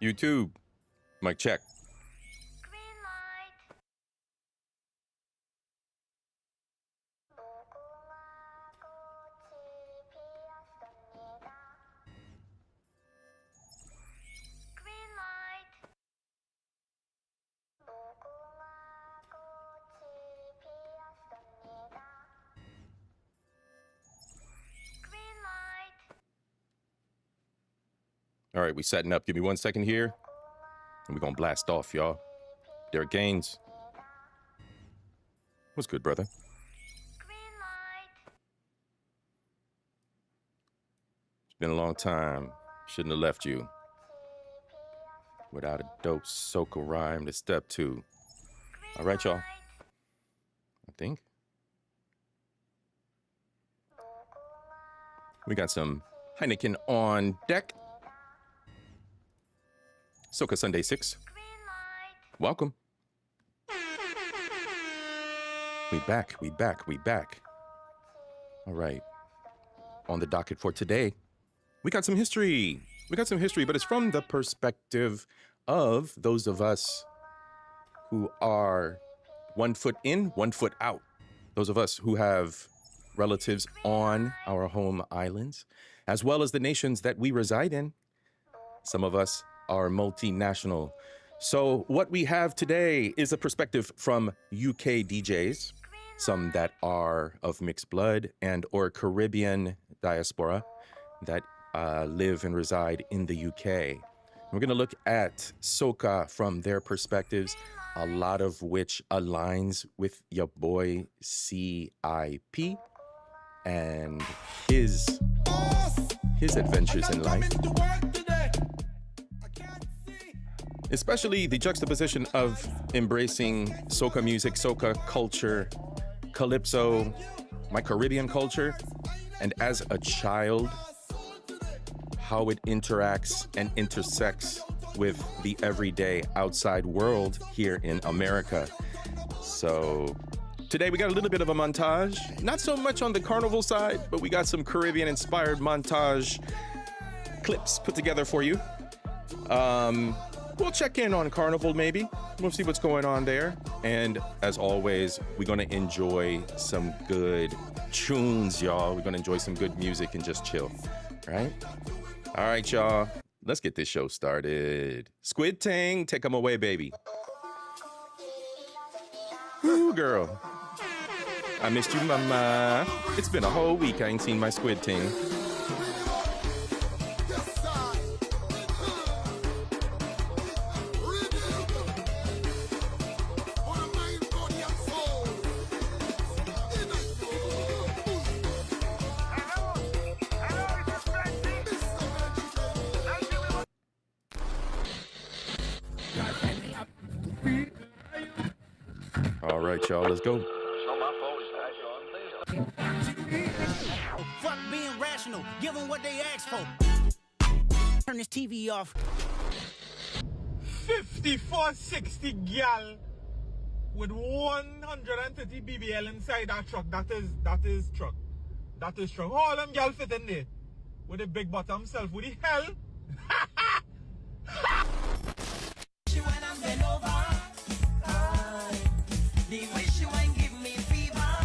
YouTube. Mic check. All right, we setting up. Give me 1 second here. And we're going to blast off, y'all. Derek Gaines. What's good, brother? It's been a long time. Shouldn't have left you without a dope SOCA rhyme to step to. All right, y'all. I think. We got some Heineken on deck. SOCA Sunday 6. Welcome. We back. All right. On the docket for today, we got some history. But it's from the perspective of those of us who are 1 foot in, 1 foot out. Those of us who have relatives on our home islands, as well as the nations that we reside in. Some of us are multinational. So what we have today is a perspective from UK DJs, some that are of mixed blood and or Caribbean diaspora that live and reside in the UK. We're going to look at SOCA from their perspectives, a lot of which aligns with your boy C.I.P. and his adventures in life. Especially the juxtaposition of embracing SOCA music, SOCA culture, calypso, my Caribbean culture, and as a child, how it interacts and intersects with the everyday outside world here in America. So today we got a little bit of a montage, not so much on the carnival side, but we got some Caribbean inspired montage clips put together for you. We'll check in on Carnival maybe. We'll see what's going on there. And as always, we're going to enjoy some good tunes, y'all. We're going to enjoy some good music and just chill, right? All right, y'all. Let's get this show started. Squid Ting, take them away, baby. Ooh, girl. I missed you, mama. It's been a whole week I ain't seen my Squid Ting. All right, y'all, let's go. Fuck being rational, give them what they asked for. Turn this TV off. 5460 gal with 130 BBL inside that truck. That is truck. All them gal fit in there with a big bottom self. What the hell? When I'm bent over, the way she won't give me fever,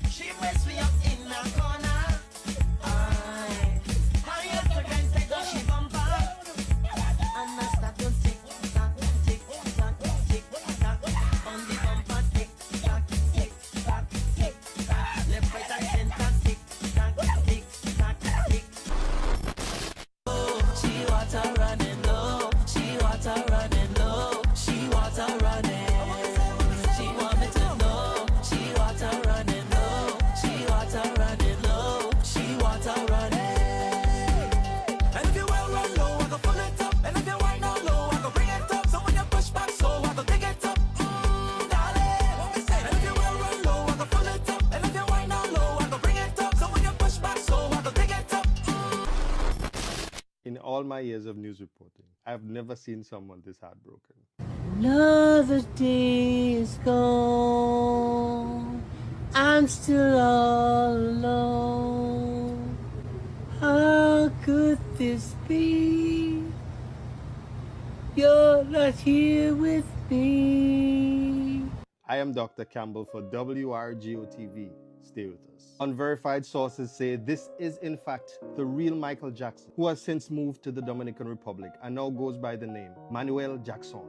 she wakes me up in the corner, hurry up against the gushy bumper, and I start to tick tock, on the bumper, tick tock, left, right, and center, tick tock. Oh, she water running low, she water running low, she water running. She want me to know, she water running low, she water running low, she water running. And if you will run low, I go pull it up, and if you wind down low, I go bring it up. So when you push back so, I go dig it up, darling. And if you will run low, I go pull it up, and if you wind down low, I go bring it up. So when you push back so, I go dig it up. In all my years of news reporting, I've never seen someone this heartbroken. Another day is gone. I'm still all alone. How could this be? you're not here with me. I am Dr. Campbell for WRGO-TV. Stay with us. Unverified sources say this is in fact the real Michael Jackson, who has since moved to the Dominican Republic and now goes by the name Manuel Jackson.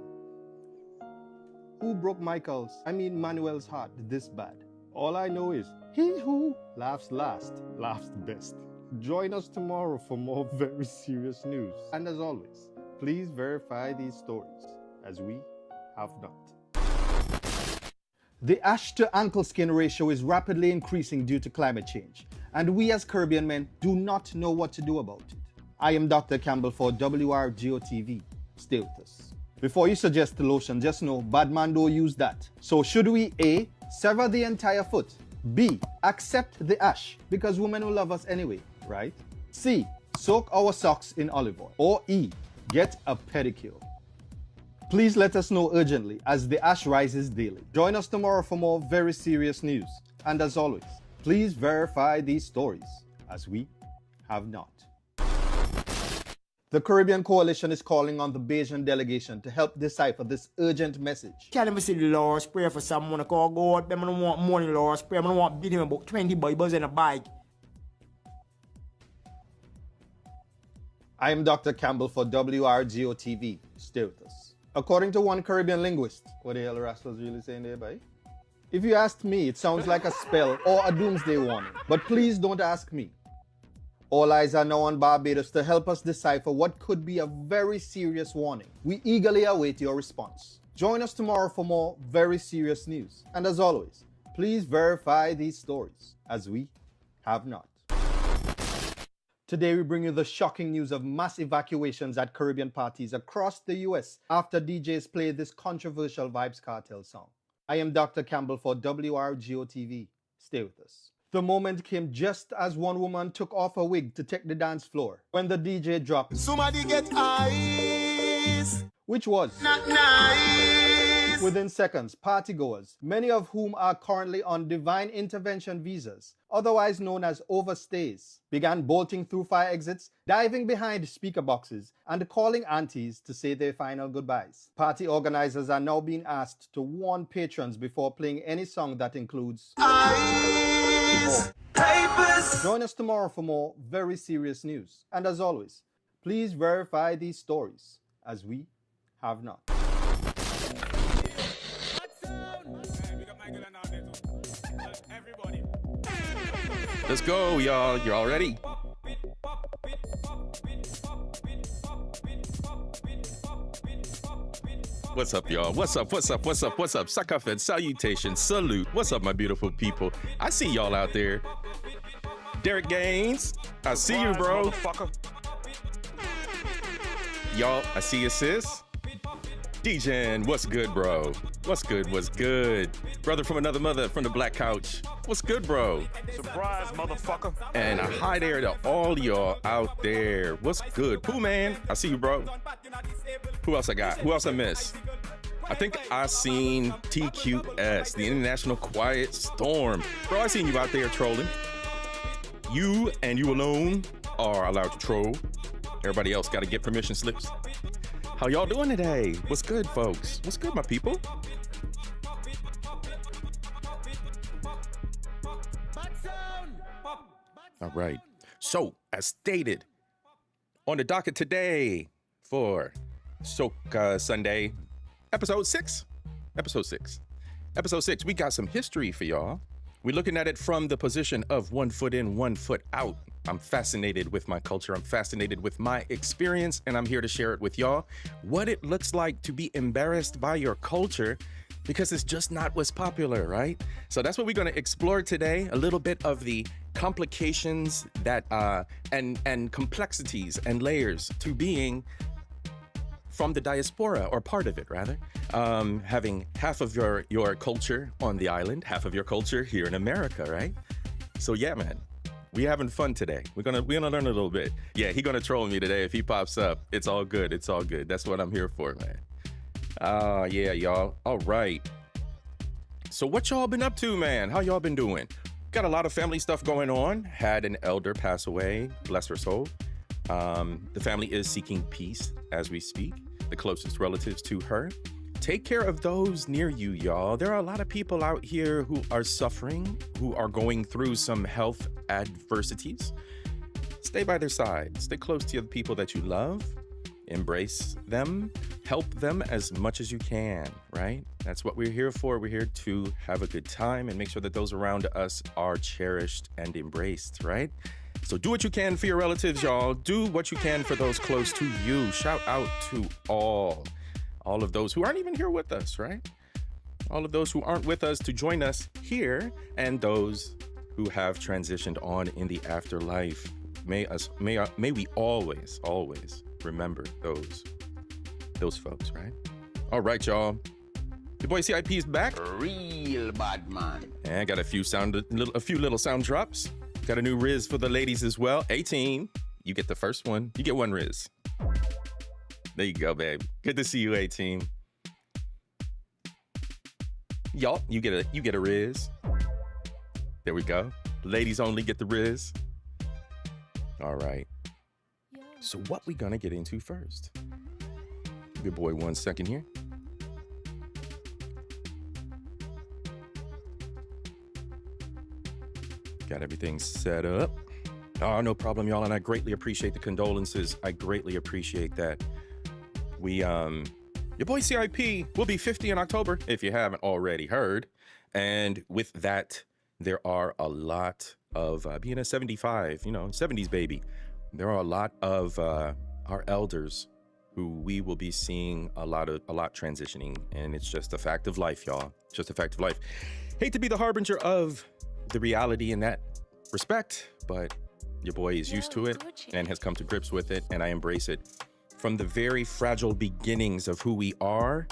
Who broke Manuel's heart this bad? All I know is he who laughs last laughs best. Join us tomorrow for more very serious news. And as always, please verify these stories, as we have not. The ash to ankle skin ratio is rapidly increasing due to climate change, and we as Caribbean men do not know what to do about it. I am Dr. Campbell for WRGO-TV. Stay with us. Before you suggest the lotion, just know bad man don't use that. So should we A, sever the entire foot, B, accept the ash because women will love us anyway, right? C, soak our socks in olive oil, or E, get a pedicure? Please let us know urgently as the ash rises daily. Join us tomorrow for more very serious news. And as always, please verify these stories, as we have not. The Caribbean Coalition is calling on the Bayesian delegation to help decipher this urgent message. Can I see the Lord's Prayer for someone? I call God, them I don't want money, Lord's Prayer. I don't want beat him about 20 Bibles in a bike. I am Dr. Campbell for WRGO-TV. Stay with us. According to one Caribbean linguist, what the hell the Rascals really saying there, bye? If you asked me, it sounds like a spell or a doomsday warning. But please don't ask me. All eyes are now on Barbados to help us decipher what could be a very serious warning. We eagerly await your response. Join us tomorrow for more very serious news. And as always, please verify these stories, as we have not. Today we bring you the shocking news of mass evacuations at Caribbean parties across the US after DJs play this controversial Vybz Kartel song. I am Dr. Campbell for WRGO-TV. Stay with us. The moment came just as one woman took off her wig to take the dance floor when the DJ dropped Somebody get ice, which was not nice. Within seconds, partygoers, many of whom are currently on divine intervention visas, otherwise known as overstays, began bolting through fire exits, diving behind speaker boxes, and calling aunties to say their final goodbyes. Party organizers are now being asked to warn patrons before playing any song that includes Ice, papers. Join us tomorrow for more very serious news. And as always, please verify these stories, as we have not. Let's go, y'all. You all ready? What's up, y'all? What's up? What's up? What's up? What's up? Sakafed, salutation, salute. What's up, my beautiful people? I see y'all out there. Derek Gaines, I see you, bro. Y'all, I see you, sis. DJin, what's good, bro? What's good? What's good? Brother from another mother from the black couch. What's good, bro? Surprise, motherfucker. And a hi there to all y'all out there. What's good? Pooh man, I see you, bro. Who else I got? Who else I missed? I think I seen TQS, the International Quiet Storm. Bro, I seen you out there trolling. You and you alone are allowed to troll. Everybody else got to get permission slips. How y'all doing today? What's good, folks? What's good, my people? All right. So, as stated on the docket today for SOCA Sunday, episode 6, we got some history for y'all. We're looking at it from the position of 1 foot in, 1 foot out. I'm fascinated with my culture. I'm fascinated with my experience, and I'm here to share it with y'all. What it looks like to be embarrassed by your culture because it's just not what's popular, right? So that's what we're going to explore today. A little bit of the complications that and complexities and layers to being from the diaspora, or part of it rather, having half of your culture on the island, half of your culture here in America, right? So yeah, man, we having fun today. We're gonna learn a little bit. Yeah, he gonna troll me today if he pops up. It's all good. It's all good. That's what I'm here for, man. Yeah, y'all. All right. So what y'all been up to, man? How y'all been doing? Got a lot of family stuff going on. Had an elder pass away. Bless her soul. The family is seeking peace as we speak. the closest relatives to her. Take care of those near you, y'all. There are a lot of people out here who are suffering, who are going through some health adversities. Stay by their side. Stay close to the people that you love. Embrace them. Help them as much as you can, right? That's what we're here for. We're here to have a good time and make sure that those around us are cherished and embraced, right? So do what you can for your relatives, y'all. Do what you can for those close to you. Shout out to all of those who aren't even here with us, right? All of those who aren't with us to join us here, and those who have transitioned on in the afterlife. May we always remember those folks, right? All right, y'all. Your boy C.I.P. is back. Real bad man. And I got a few little sound drops. Got a new Riz for the ladies as well. 18. You get the first one. You get one Riz. There you go, babe. Good to see you, 18. Y'all, you get a Riz. There we go. Ladies only get the Riz. All right. So what we gonna get into first? Give your boy 1 second here. Got everything set up. Oh, no problem, y'all. And I greatly appreciate the condolences. I greatly appreciate that. Your boy C.I.P. will be 50 in October, if you haven't already heard. And with that, there are a lot of, being a 75, 70s baby, there are a lot of our elders who we will be seeing a lot transitioning. And it's just a fact of life, y'all. Just a fact of life. Hate to be the harbinger of the reality in that respect, but your boy is used to it and has come to grips with it, and I embrace it. From the very fragile beginnings of who we are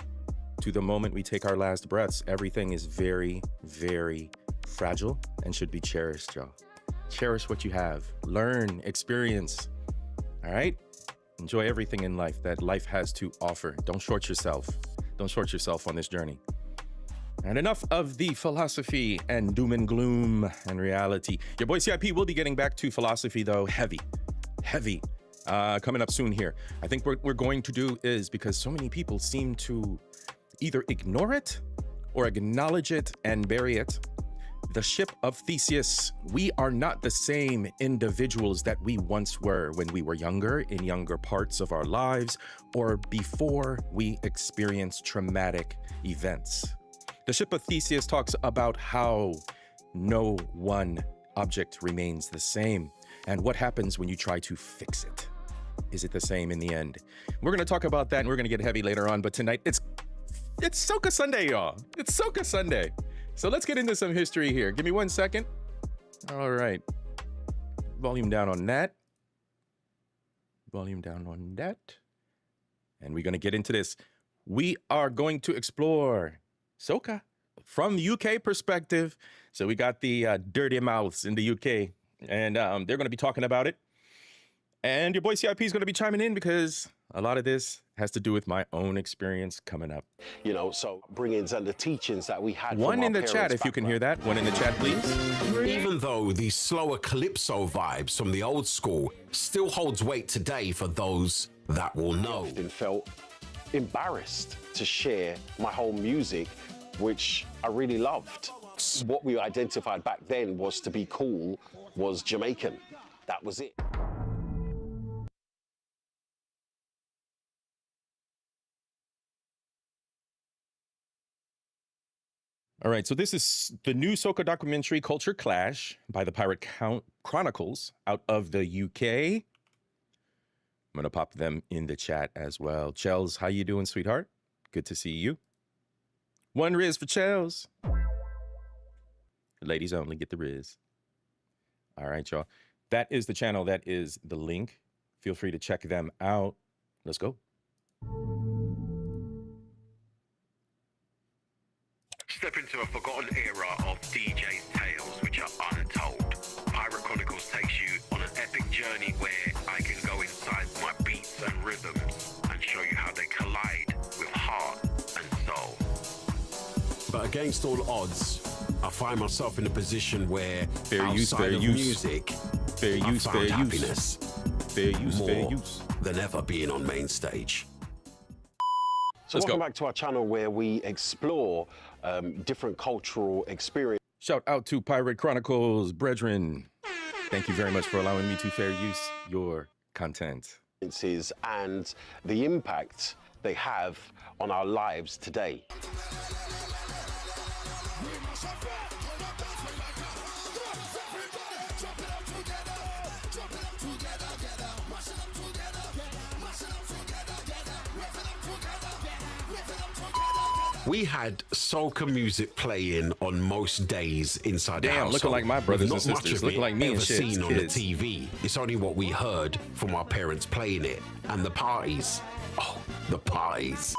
to the moment we take our last breaths, everything is very, very fragile and should be cherished, y'all. Cherish what you have. Learn, experience, all right? Enjoy everything in life that life has to offer. Don't short yourself. Don't short yourself on this journey. And enough of the philosophy and doom and gloom and reality. Your boy C.I.P. will be getting back to philosophy, though, heavy, coming up soon here. I think what we're going to do is, because so many people seem to either ignore it or acknowledge it and bury it, the ship of Theseus. We are not the same individuals that we once were when we were younger, in younger parts of our lives, or before we experienced traumatic events. The ship of Theseus talks about how no one object remains the same, and what happens when you try to fix it. Is it the same in the end? We're going to talk about that, and we're going to get heavy later on, but tonight it's SOCA Sunday, y'all. It's SOCA Sunday. So let's get into some history here. Give me 1 second. All right. Volume down on that. Volume down on that. And we're going to get into this. We are going to explore SOCA from UK perspective. So we got the dirty mouths in the UK, and they're going to be talking about it. And your boy CIP is going to be chiming in because a lot of this has to do with my own experience coming up. So bring-ins and the teachings that we had. One in the chat, if you can hear that. One in the chat, please. Even though the slower calypso vibes from the old school still holds weight today for those that will know. I often felt embarrassed to share my whole music, which I really loved. What we identified back then was to be cool, was Jamaican. That was it. All right, so this is the new SOCA documentary, Culture Clash, by the Pirate Chronicles out of the UK. I'm going to pop them in the chat as well. Chels, how you doing, sweetheart? Good to see you. One Riz for Chels. Ladies only, get the Riz. All right, y'all. That is the channel. That is the link. Feel free to check them out. Let's go. Step into a forgotten era of DJ's tales which are untold. Pirate Chronicles takes you on an epic journey where I can go inside my beats and rhythms and show you how they collide with heart and soul. But against all odds, I find myself in a position where fair use, outside fair of use. music, Fair I use, found fair happiness use. Fair use, more fair use. than ever being on main stage. So welcome back to our channel where we explore different cultural experiences. Shout out to Pirate Chronicles, brethren. Thank you very much for allowing me to fair use your content. And the impact they have on our lives today. We had soca music playing on most days inside the household. Looking like my brothers and Not much sisters. of Looking it like me and ever shit. seen on the TV. It's only what we heard from our parents playing it. And the parties. Oh, the parties.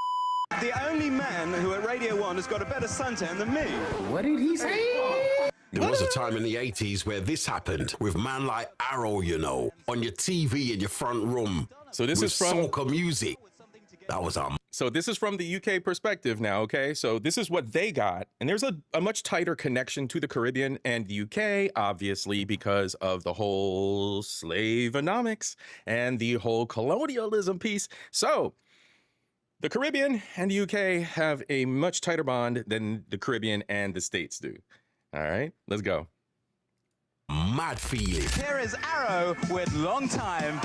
The only man who at Radio 1 has got a better suntan than me. What did he say? There was a time in the 80s where this happened with man like Arrow, you know, on your TV in your front room. So this is from soca music. That was our. So this is from the UK perspective now, okay? So this is what they got. And there's a much tighter connection to the Caribbean and the UK, obviously, because of the whole slaveonomics and the whole colonialism piece. So the Caribbean and the UK have a much tighter bond than the Caribbean and the States do. All right, let's go. Mad feeling. Here is Arrow with Long Time.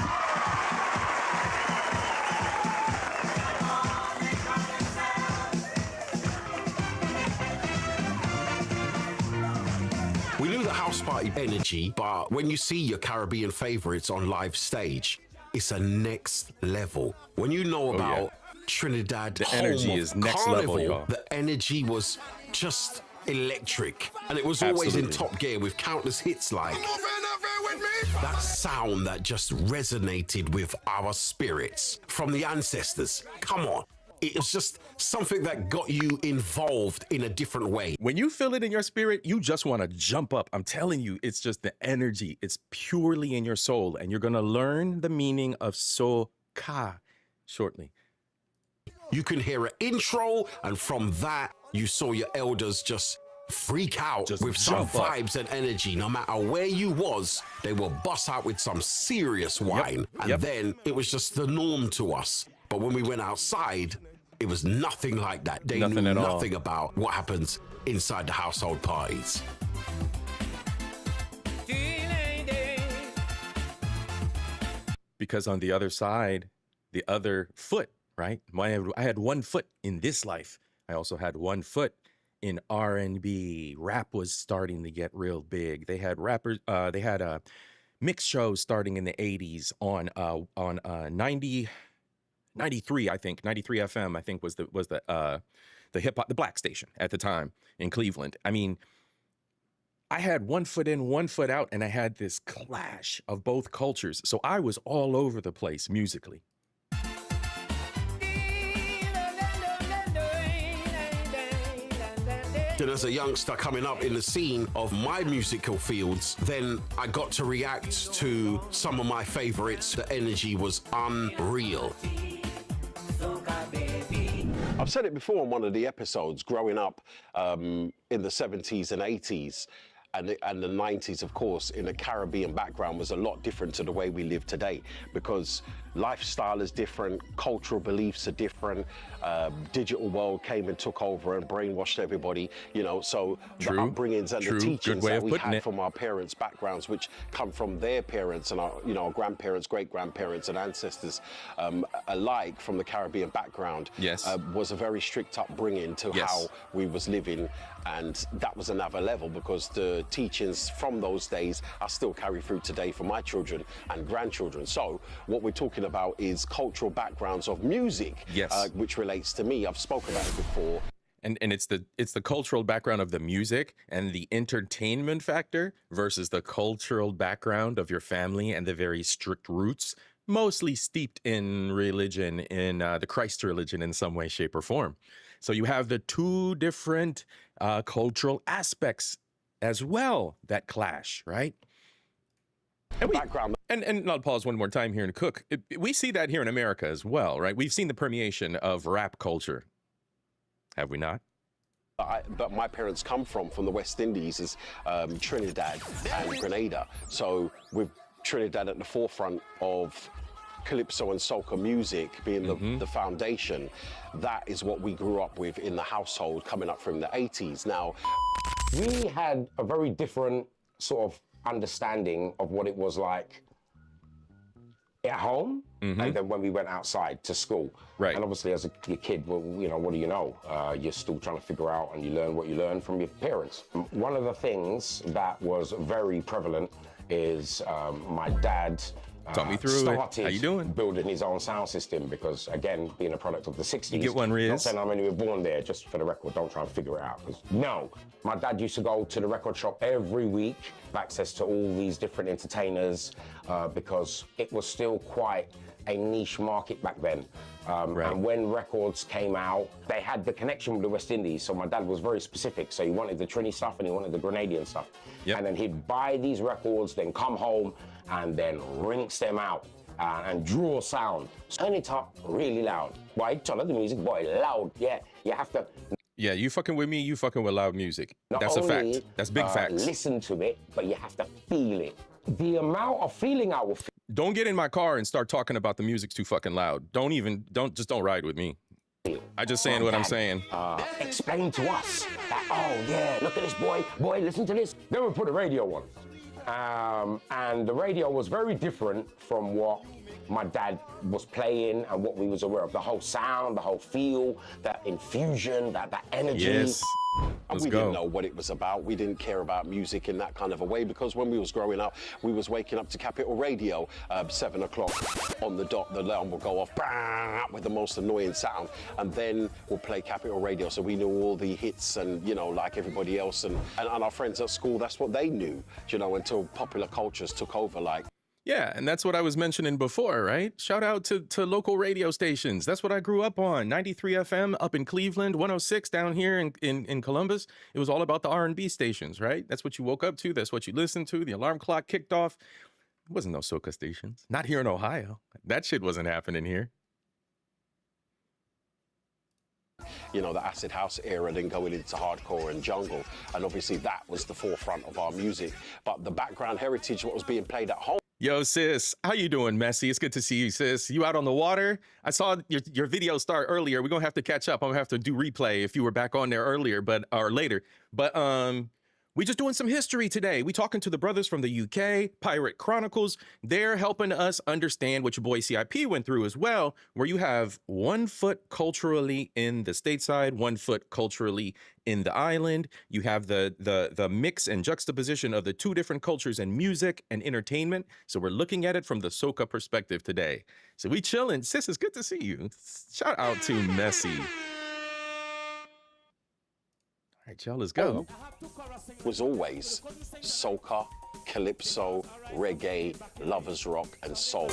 We knew the house party energy, but when you see your Caribbean favorites on live stage, it's a next level. When you know about Trinidad, the energy is next Carnival, level, y'all. The energy was just electric, and it was always in top gear with countless hits like that sound that just resonated with our spirits from the ancestors. Come on. It was just something that got you involved in a different way. When you feel it in your spirit, you just want to jump up. I'm telling you, it's just the energy. It's purely in your soul. And you're going to learn the meaning of SOCA shortly. You can hear an intro, and from that, you saw your elders just freak out with some vibes and energy. No matter where you was, they will bust out with some serious wine. And then it was just the norm to us. But when we went outside, it was nothing like that. They knew nothing about what happens inside the household parties. Because on the other side, the other foot, right? I had one foot in this life. I also had one foot in R&B. Rap was starting to get real big. They had rappers. They had mix shows starting in the 80s on 93, I think 93 FM. I think was the hip hop, the black station at the time in Cleveland. I mean, I had one foot in, one foot out, and I had this clash of both cultures. So I was all over the place musically. And as a youngster coming up in the scene of my musical fields, then I got to react to some of my favorites. The energy was unreal. I've said it before on one of the episodes, growing up in the 70s and 80s and the 90s, of course, in a Caribbean background was a lot different to the way we live today, because lifestyle is different, cultural beliefs are different, digital world came and took over and brainwashed everybody, you know, so the upbringings and the teachings that we had from our parents' backgrounds, which come from their parents and our, you know, grandparents, great-grandparents and ancestors alike from the Caribbean background, was a very strict upbringing to how we was living. And that was another level, because the teachings from those days are still carried through today for my children and grandchildren. So what we're talking about is cultural backgrounds of music, which relates to me. I've spoken about it before. And it's the cultural background of the music and the entertainment factor versus the cultural background of your family and the very strict roots, mostly steeped in religion, in the Christ religion in some way, shape, or form. So you have the two different cultural aspects as well that clash, right? And I'll pause one more time here and cook. We see that here in America as well, right? We've seen the permeation of rap culture. Have we not? But my parents come from the West Indies, is Trinidad and Grenada. So with Trinidad at the forefront of calypso and soca music being the foundation, that is what we grew up with in the household coming up from the 80s. Now, we had a very different sort of understanding of what it was like at home and then when we went outside to school. Right. And obviously as a kid, well, you know, what do you know? You're still trying to figure out, and you learn what you learn from your parents. One of the things that was very prevalent is my dad Talk me through it. How you doing? Building his own sound system because, again, being a product of the 60s. You get one, Riz. Not saying how many were born there, just for the record, don't try and figure it out. 'Cause no, my dad used to go to the record shop every week, have access to all these different entertainers, because it was still quite a niche market back then. And when records came out, they had the connection with the West Indies, so my dad was very specific. So he wanted the Trini stuff and he wanted the Grenadian stuff. And then he'd buy these records, then come home and then rinse them out and draw sound. Turn it up really loud. Boy, turn up the music, boy, loud. Yeah, you have to. Yeah, you fucking with me, you fucking with loud music. Not That's a only, fact. That's big facts. Listen to it, but you have to feel it. The amount of feeling I will feel. Don't get in my car and start talking about the music's too fucking loud. Don't ride with me. I just saying what I'm saying. Explain to us that, oh yeah, look at this boy, listen to this. Then we put the radio on. And the radio was very different from what my dad was playing and what we was aware of. The whole sound, the whole feel, that infusion, that energy. Yes. We didn't know what it was about. We didn't care about music in that kind of a way because when we was growing up, we was waking up to Capital Radio, 7 o'clock on the dot. The alarm will go off with the most annoying sound, and then we'll play Capital Radio. So we knew all the hits, and you know, like everybody else, and our friends at school, that's what they knew, you know, until popular cultures took over, like. Yeah, and that's what I was mentioning before, right? Shout out to local radio stations. That's what I grew up on. 93 FM up in Cleveland, 106 down here in Columbus. It was all about the R&B stations, right? That's what you woke up to. That's what you listened to. The alarm clock kicked off. There wasn't no soca stations. Not here in Ohio. That shit wasn't happening here. You know, the acid house era, then going into hardcore and jungle. And obviously that was the forefront of our music. But the background heritage, what was being played at home. Yo, sis, how you doing, Messy? It's good to see you, sis. You out on the water? I saw your video start earlier. We're going to have to catch up. I'm going to have to do replay if you were back on there earlier, or later. But we just doing some history today. We talking to the brothers from the UK, Pirate Chronicles. They're helping us understand what your boy C.I.P. went through as well, where you have 1 foot culturally in the stateside, 1 foot culturally in the island. You have the mix and juxtaposition of the two different cultures in music and entertainment. So we're looking at it from the soca perspective today. So we chilling. Sis, it's good to see you. Shout out to Messy. All right, y'all, let's go. Was always soca, calypso, reggae, lovers rock, and soul.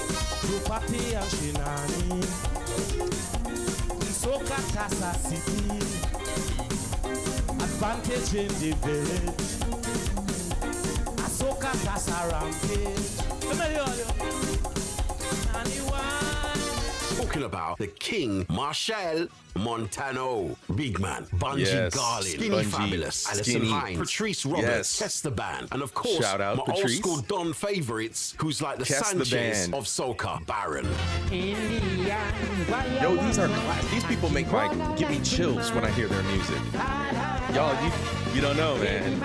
Advantage in the village. Soca Casa Talking about the King Marshall Montano, Big Man, Bungie Garlin, Skinny Fabulous, Alison Hines, Patrice Roberts, Esteban, and of course, shout out my Patrice. Old school Don favorites, who's like the Sanchez of soca, Baron. Yo, these are class. These people give me chills when I hear their music. Y'all, you don't know, man.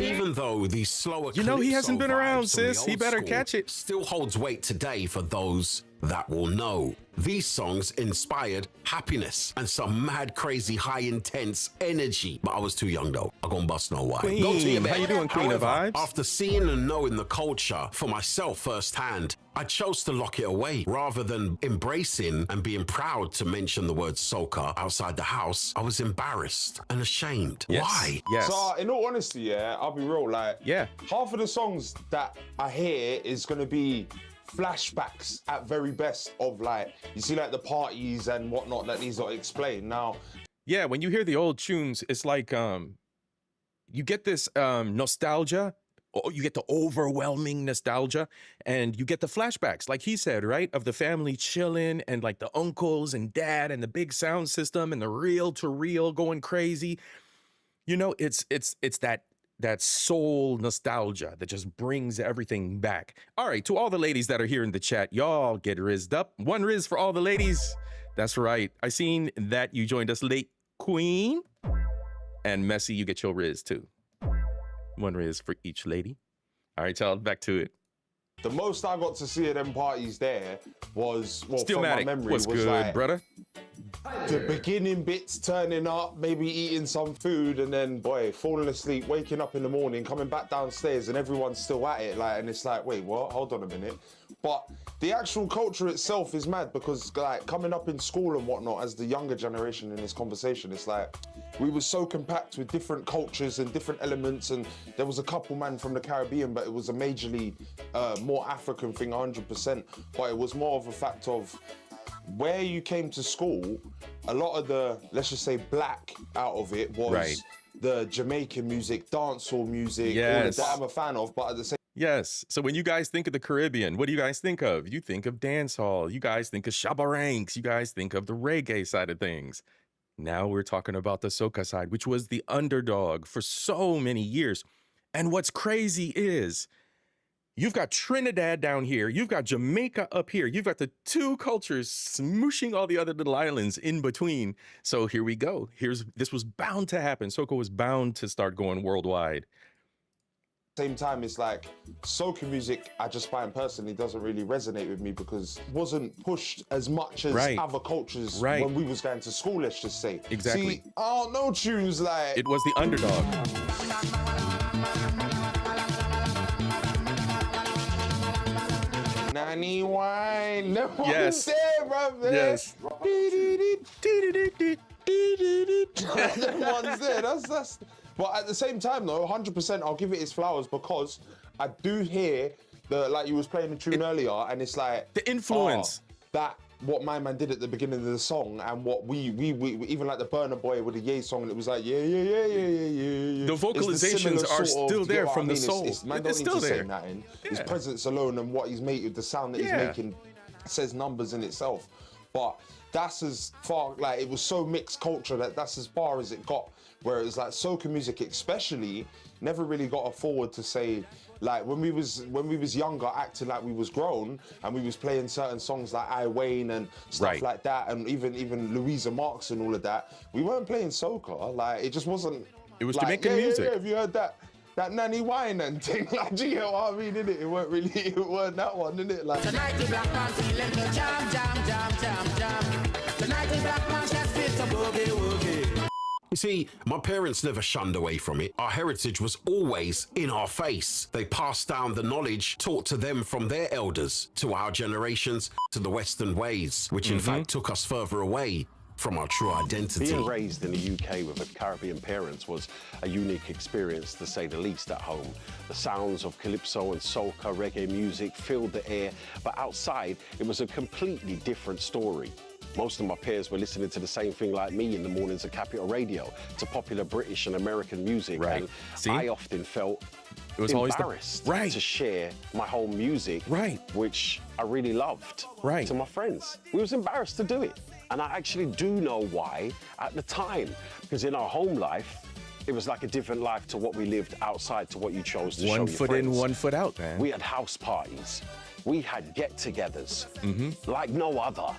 Even though these slower, you know, he hasn't been around, vibes from the sis. He old better school catch it. Still holds weight today for those that will know. These songs inspired happiness and some mad, crazy, high, intense energy. But I was too young, though. I gonna bust no why. Queen, Go to your bed. how you doing, Queen of However, Vibes? after seeing and knowing the culture for myself firsthand, I chose to lock it away rather than embracing and being proud to mention the word soca outside the house. I was embarrassed and ashamed. Yes. Why? Yes. So, in all honesty, yeah, I'll be real. Like, half of the songs that I hear is gonna be flashbacks at very best of, like, you see, like the parties and whatnot that needs to explain now. Yeah, when you hear the old tunes, it's like you get this nostalgia. You get the overwhelming nostalgia, and you get the flashbacks, like he said, right, of the family chilling and like the uncles and dad and the big sound system and the reel to reel going crazy. You know, it's that that soul nostalgia that just brings everything back. All right, to all the ladies that are here in the chat, y'all get rizzed up. One rizz for all the ladies. That's right. I seen that you joined us late, Queen. And Messy, you get your rizz too. One rizz for each lady. All right, y'all, back to it. The most I got to see at them parties there was, well, from my Stillmatic, memory, what's was good, like brother? the beginning bits, turning up, maybe eating some food, and then, boy, falling asleep, waking up in the morning, coming back downstairs, and everyone's still at it. Like, and it's like, wait, what? Hold on a minute. But the actual culture itself is mad because, like, coming up in school and whatnot, as the younger generation in this conversation, it's like we were so compact with different cultures and different elements. And there was a couple, man, from the Caribbean, but it was a majorly more African thing, 100%. But it was more of a fact of where you came to school, a lot of the, let's just say, black out of it was the Jamaican music, dancehall music, all of that I'm a fan of, but at the same Yes. So when you guys think of the Caribbean, what do you guys think of? You think of dancehall. You guys think of Shabba Ranks. You guys think of the reggae side of things. Now we're talking about the soca side, which was the underdog for so many years. And what's crazy is you've got Trinidad down here. You've got Jamaica up here. You've got the two cultures smooshing all the other little islands in between. So here we go. This was bound to happen. Soca was bound to start going worldwide. Same time, it's like soca music, I just find personally doesn't really resonate with me because it wasn't pushed as much as other cultures when we was going to school, let's just say. Exactly. See, I don't know tunes like... It was the underdog. Nanny wine, no Yes. one's there, brother. Yes. No one's there, that's... But at the same time, though, 100%, I'll give it its flowers because I do hear like you was playing the tune earlier, and it's like the influence that what my man did at the beginning of the song, and what we even like the Burna Boy with the Yay song, and it was like yeah. The vocalizations are still there from the soul. Man, it's still there. Nothing. His presence alone and what he's made, the sound that he's making, says numbers in itself. But that's as far, like, it was so mixed culture that's as far as it got. Where it was like soca music, especially, never really got a forward to say, like when we was younger, acting like we was grown, and we was playing certain songs like I Wayne and stuff like that, and even Louisa Marks and all of that. We weren't playing soca. Like it just wasn't. It was like, Jamaican music. Yeah, have you heard that nanny wine and thing? Like, do you get what I mean? Innit? It weren't really. It weren't that one, innit? Like. Tonight the black man feeling the jam. Tonight the black man just fit to boogie. You see, my parents never shunned away from it. Our heritage was always in our face. They passed down the knowledge taught to them from their elders, to our generations, to the Western ways, which in fact took us further away from our true identity. Being raised in the UK with Caribbean parents was a unique experience, to say the least, at home. The sounds of calypso and soca, reggae music filled the air, but outside, it was a completely different story. Most of my peers were listening to the same thing like me in the mornings at Capital Radio, to popular British and American music. Right. And See? I often felt it was embarrassed to share my home music, which I really loved, to my friends. We was embarrassed to do it. And I actually do know why at the time, because in our home life, it was like a different life to what we lived outside, to what you chose to show your friends. 1 foot in, 1 foot out, man. We had house parties. We had get-togethers like no other.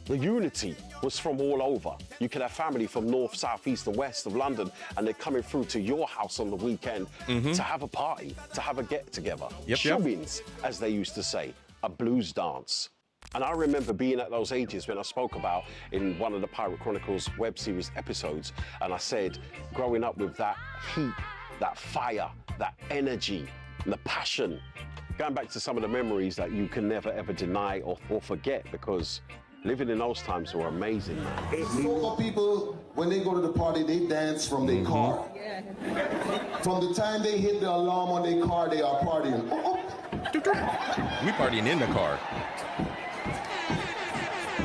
The unity was from all over. You could have family from north, south, east, and west of London, and they're coming through to your house on the weekend to have a party, to have a get-together. Showings, as they used to say, a blues dance. And I remember being at those ages when I spoke about in one of the Pirate Chronicles web series episodes, and I said, growing up with that heat, that fire, that energy, and the passion, going back to some of the memories that you can never, ever deny or forget, because living in those times were amazing, man. Soca people, when they go to the party, they dance from their car. From the time they hit the alarm on their car, they are partying. We partying in the car.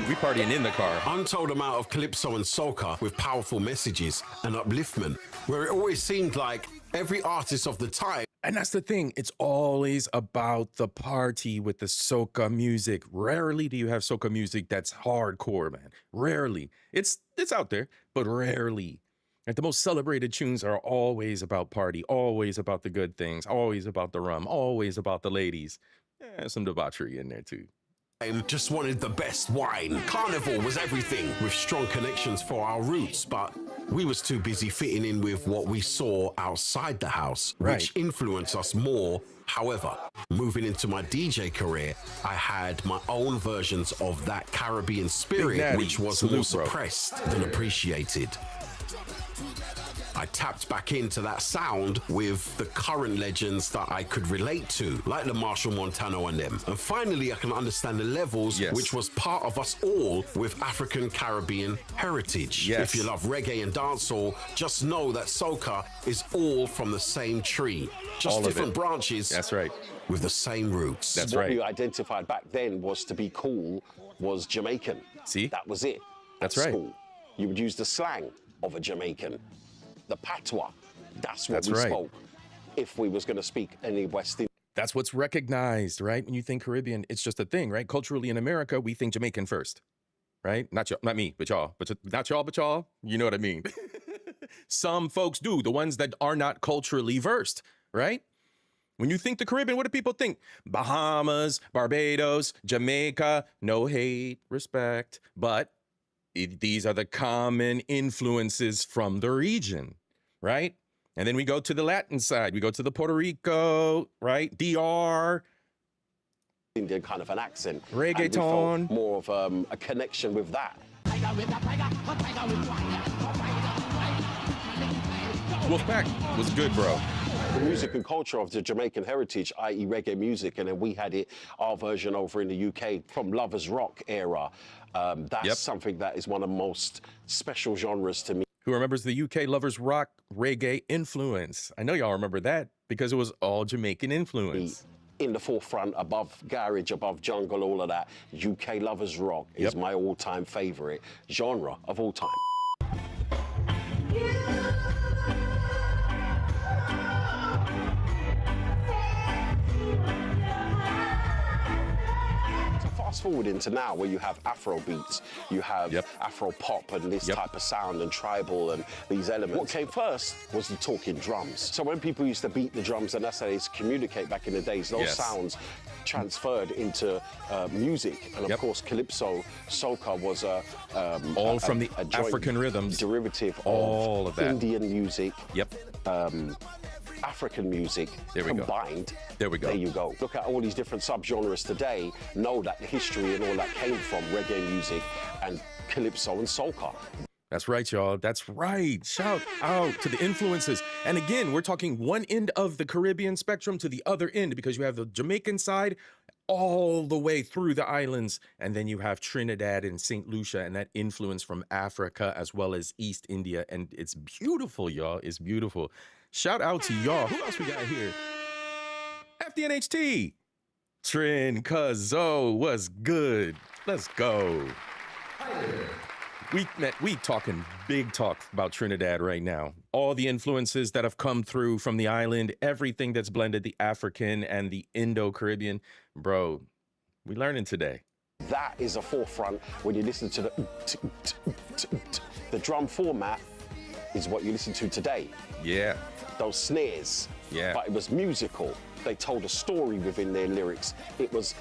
We partying in the car. Untold amount of calypso and soca with powerful messages and upliftment, where it always seemed like every artist of the time. And that's the thing. It's always about the party with the soca music. Rarely do you have soca music that's hardcore, man. Rarely. It's out there, but rarely. And the most celebrated tunes are always about party, always about the good things, always about the rum, always about the ladies. Some debauchery in there too. I just wanted the best wine. Carnival was everything, with strong connections for our roots, but we was too busy fitting in with what we saw outside the house, which influenced us more. However, moving into my DJ career, I had my own versions of that Caribbean spirit, which was more suppressed than appreciated. I tapped back into that sound with the current legends that I could relate to, like the Marshall Montano and them. And finally, I can understand the levels, which was part of us all with African Caribbean heritage. If you love reggae and dancehall, just know that soca is all from the same tree. Just All of different it. branches. That's right. With the same roots. What we identified back then was to be cool was Jamaican. See? That was it. That's at right. School. You would use the slang of a Jamaican. The patois. That's what That's we right. spoke. If we was going to speak any West Indian. That's what's recognized, right? When you think Caribbean, it's just a thing, right? Culturally in America, we think Jamaican first, right? Not me, but y'all. Not y'all, but y'all. You know what I mean? Some folks do, the ones that are not culturally versed, right? When you think the Caribbean, what do people think? Bahamas, Barbados, Jamaica, no hate, respect. But these are the common influences from the region, right? And then we go to the Latin side. We go to the Puerto Rico, right? DR. Indian kind of an accent. Reggaeton. And we felt more of a connection with that. Wolfpack was good, bro. The music and culture of the Jamaican heritage, i.e. reggae music, and then we had it, our version over in the UK from Lovers Rock era. That's something that is one of the most special genres to me. Who remembers the UK Lovers Rock reggae influence? I know y'all remember that because it was all Jamaican influence. In the forefront, above garage, above jungle, all of that. UK Lovers Rock is my all-time favorite genre of all time. Fast forward into now where you have Afro beats, you have Afro pop and this type of sound and tribal and these elements. What came first was the talking drums. So when people used to beat the drums, and that's how they used to communicate back in the days, those sounds transferred into music. And of course, calypso, soca was all from the joint African rhythms, derivative all of that. Indian music. African music combined. There we go. There you go. Look at all these different subgenres today. Know that the history and all that came from reggae music and calypso and soca. That's right, y'all. That's right. Shout out to the influences. And again, we're talking one end of the Caribbean spectrum to the other end because you have the Jamaican side all the way through the islands. And then you have Trinidad and St. Lucia and that influence from Africa as well as East India. And it's beautiful, y'all. It's beautiful. Shout out to y'all. Who else we got here? FDNHT. Trin Cuzzo was good. Let's go. We talking big talk about Trinidad right now. All the influences that have come through from the island, everything that's blended the African and the Indo-Caribbean. Bro, we learning today. That is a forefront when you listen to the drum format is what you listen to today. Yeah. Those snares. Yeah. But it was musical. They told a story within their lyrics. It was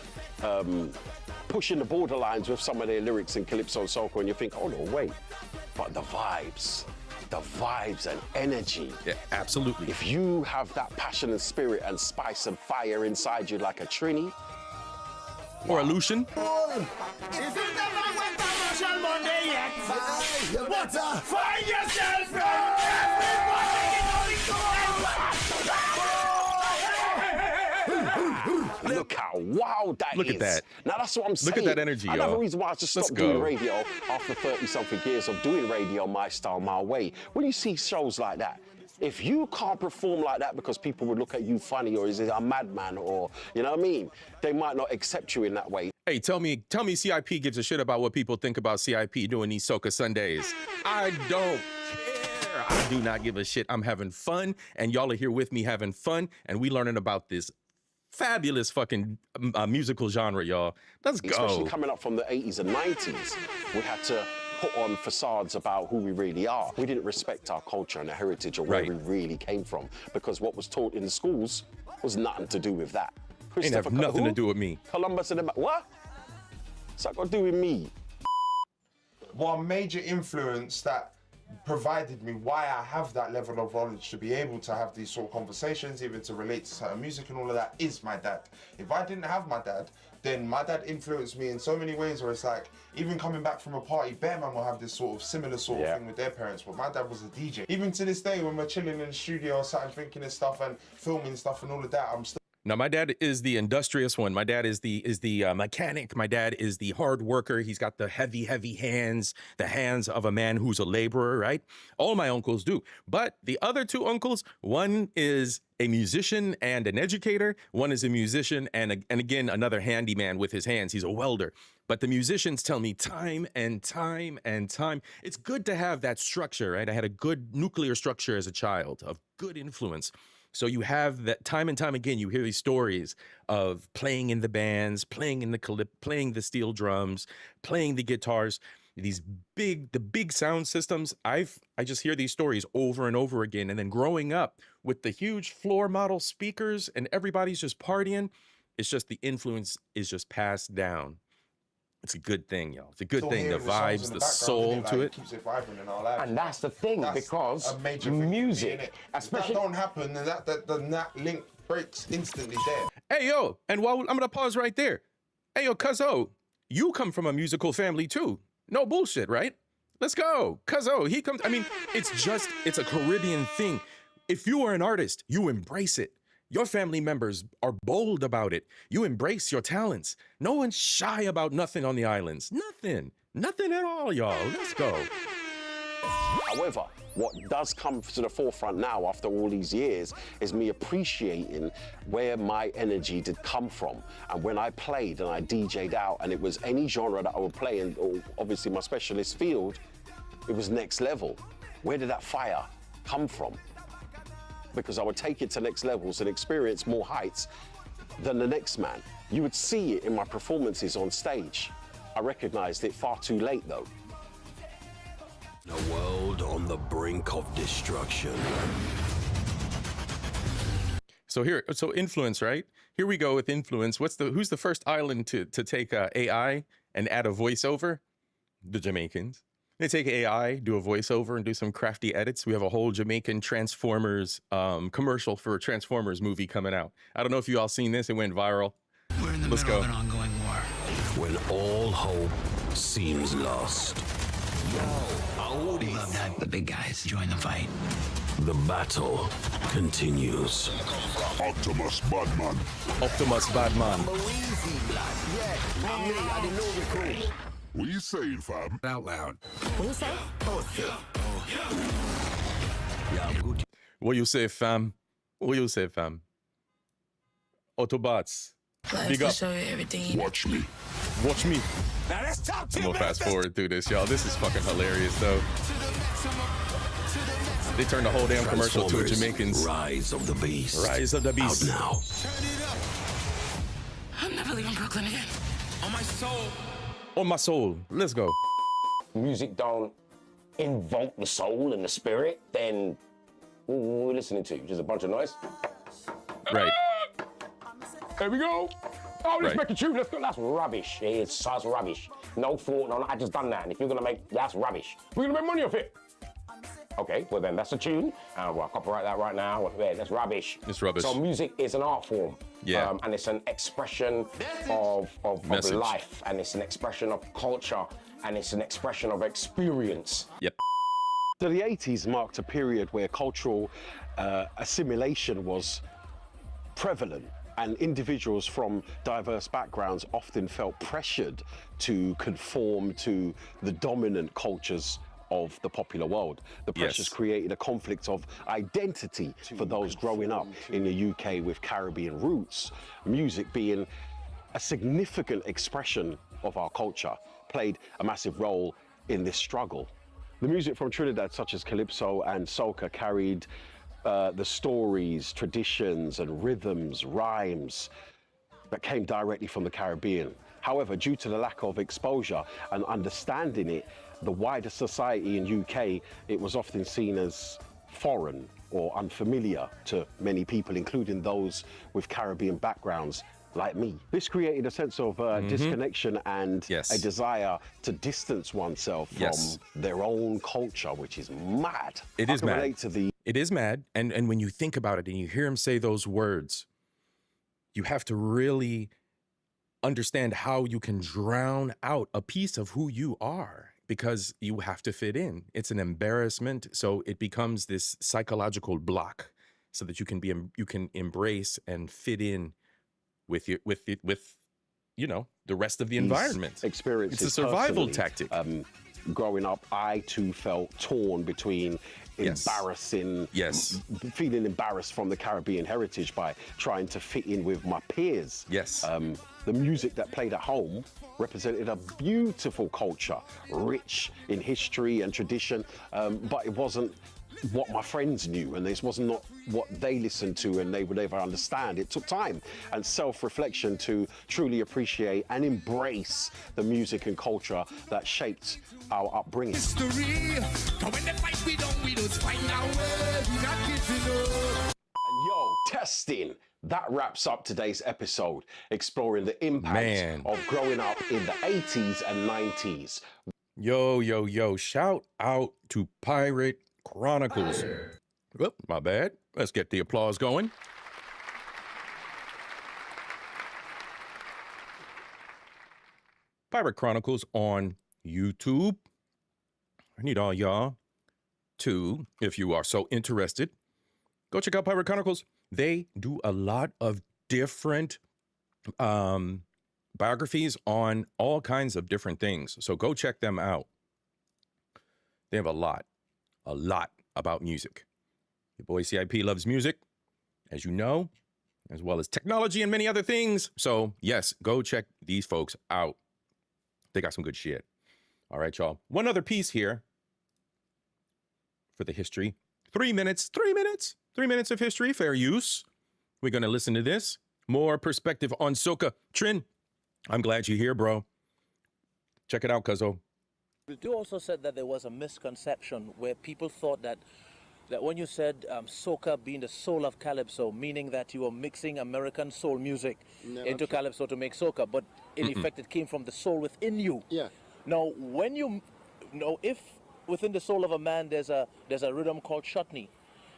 pushing the borderlines with some of their lyrics in calypso and soca, and you think, oh no, wait. But the vibes and energy. Yeah, absolutely. If you have that passion and spirit and spice and fire inside you like a Trini. Or a Lucian. If you never went to Social Monday yet, find yourself from Look how wild that is. Look at that. Now that's what I'm saying. Look at that energy, y'all. Another reason why I just stopped doing radio after 30-something years of doing radio my style, my way. When you see shows like that, if you can't perform like that because people would look at you funny or is it a madman or, you know what I mean? They might not accept you in that way. Hey, tell me C.I.P. gives a shit about what people think about C.I.P. doing these Soca Sundays. I don't care. I do not give a shit. I'm having fun, and y'all are here with me having fun, and we learning about this fabulous fucking musical genre, y'all. Let's go. Especially coming up from the 80s and 90s, we had to put on facades about who we really are. We didn't respect our culture and our heritage or where we really came from, because what was taught in the schools was nothing to do with that. Ain't have nothing to do with me. Columbus and the... What? What's that got to do with me? One major influence that provided me why I have that level of knowledge to be able to have these sort of conversations, even to relate to certain music and all of that, is my dad. If I didn't have my dad, then my dad influenced me in so many ways where it's like, even coming back from a party, bear man will have this sort of similar sort of thing with their parents, but my dad was a DJ. Even to this day, when we're chilling in the studio or sat and drinking and stuff and filming stuff and all of that, I'm still... Now, my dad is the industrious one. My dad is the mechanic. My dad is the hard worker. He's got the heavy hands, the hands of a man who's a laborer, right? All my uncles do. But the other two uncles, one is a musician and an educator. One is a musician and again, another handyman with his hands. He's a welder. But the musicians tell me time and time and time, it's good to have that structure, right? I had a good nuclear structure as a child of good influence. So you have that time and time again, you hear these stories of playing in the bands, playing in the playing the steel drums, playing the guitars, the big sound systems. I just hear these stories over and over again. And then growing up with the huge floor model speakers and everybody's just partying, it's just the influence is just passed down. It's a good thing, y'all. It's a good thing. The vibes, the soul to it. Keeps it vibrant in our lives. And that's the thing, That's because a major music, especially... If that don't happen, then that link breaks instantly there. Hey, yo, and while I'm going to pause right there. Hey, yo, Cuzzo, you come from a musical family too. No bullshit, right? Let's go. Cuzzo, he comes... I mean, it's a Caribbean thing. If you are an artist, you embrace it. Your family members are bold about it. You embrace your talents. No one's shy about nothing on the islands. Nothing. Nothing at all, y'all. Let's go. However, what does come to the forefront now after all these years is me appreciating where my energy did come from. And when I played and I DJ'd out and it was any genre that I would play, and obviously my specialist field, it was next level. Where did that fire come from? Because I would take it to next levels and experience more heights than the next man. You would see it in my performances on stage. I recognized it far too late, though. A world on the brink of destruction. So influence, right? Here we go with influence. Who's the first island to take AI and add a voiceover? The Jamaicans. They take AI, do a voiceover, and do some crafty edits. We have a whole Jamaican Transformers commercial for a Transformers movie coming out. I don't know if you all seen this. It went viral. We're in the Let's middle go. of an ongoing war. When all hope seems lost. Love that the big guys join the fight. The battle continues. Optimus Badman. Optimus Badman. What you saying, fam? Out loud. What you say? What you say, fam? What you say, fam? Autobots. Big up. Show you everything. Watch me. Watch me. Now let's talk to I'm gonna fast forward through this, y'all. This is fucking hilarious, though. They turned the whole damn commercial to a Jamaicans. Rise of the Beast. Rise of the Beast. Out now. I'm never leaving Brooklyn again. On my soul. On my soul. Let's go. Music don't invoke the soul and the spirit, then what are we listening to? Just a bunch of noise? Right. There we go. Oh, let's Right. make a tune. Let's go. That's rubbish. That's rubbish. No thought. No, I just done that. And if you're gonna make, that's rubbish. We're gonna make money off it. Okay, well then that's a tune. Well, I'll copyright that right now. Yeah, that's rubbish. It's rubbish. So music is an art form. Yeah. And it's an expression of Message. life, and it's an expression of culture, and it's an expression of experience. Yep. So the 80s marked a period where cultural assimilation was prevalent, and individuals from diverse backgrounds often felt pressured to conform to the dominant cultures of the popular world. The pressures created a conflict of identity for those growing up in the UK with Caribbean roots. Music being a significant expression of our culture played a massive role in this struggle. The music from Trinidad, such as Calypso and Soca, carried the stories, traditions and rhythms, rhymes that came directly from the Caribbean. However, due to the lack of exposure and understanding it, the wider society in UK, it was often seen as foreign or unfamiliar to many people, including those with Caribbean backgrounds like me. This created a sense of disconnection and a desire to distance oneself from their own culture, which is mad. It is mad. It is mad. And when you think about it and you hear him say those words, you have to really understand how you can drown out a piece of who you are because you have to fit in. It's an embarrassment. So it becomes this psychological block so that you can embrace and fit in with you know, the rest of the environment. Experiences. It's a survival tactic. Growing up, I too felt torn between embarrassing, feeling embarrassed from the Caribbean heritage by trying to fit in with my peers. The music that played at home represented a beautiful culture, rich in history and tradition, but it wasn't what my friends knew, and this was not what they listened to and they would ever understand. It took time and self-reflection to truly appreciate and embrace the music and culture that shaped our upbringing. And yo, testing. That wraps up today's episode, exploring the impact of growing up in the 80s and 90s. Yo, shout out to Pirate Chronicles. Well, my bad. Let's get the applause going. Pirate Chronicles on YouTube. I need all y'all to, if you are so interested, go check out Pirate Chronicles. They do a lot of different biographies on all kinds of different things. So go check them out. They have a lot about music. Your boy C.I.P. loves music, as you know, as well as technology and many other things. So yes, go check these folks out. They got some good shit. All right, y'all. One other piece here for the history. 3 minutes of history, fair use. We're going to listen to this. More perspective on SOCA. Trin, I'm glad you're here, bro. Check it out, cuzzo. You also said that there was a misconception where people thought that when you said soca being the soul of calypso, meaning that you were mixing American soul music into calypso to make soca, but in effect it came from the soul within you. Yeah. Now, if within the soul of a man there's a rhythm called chutney,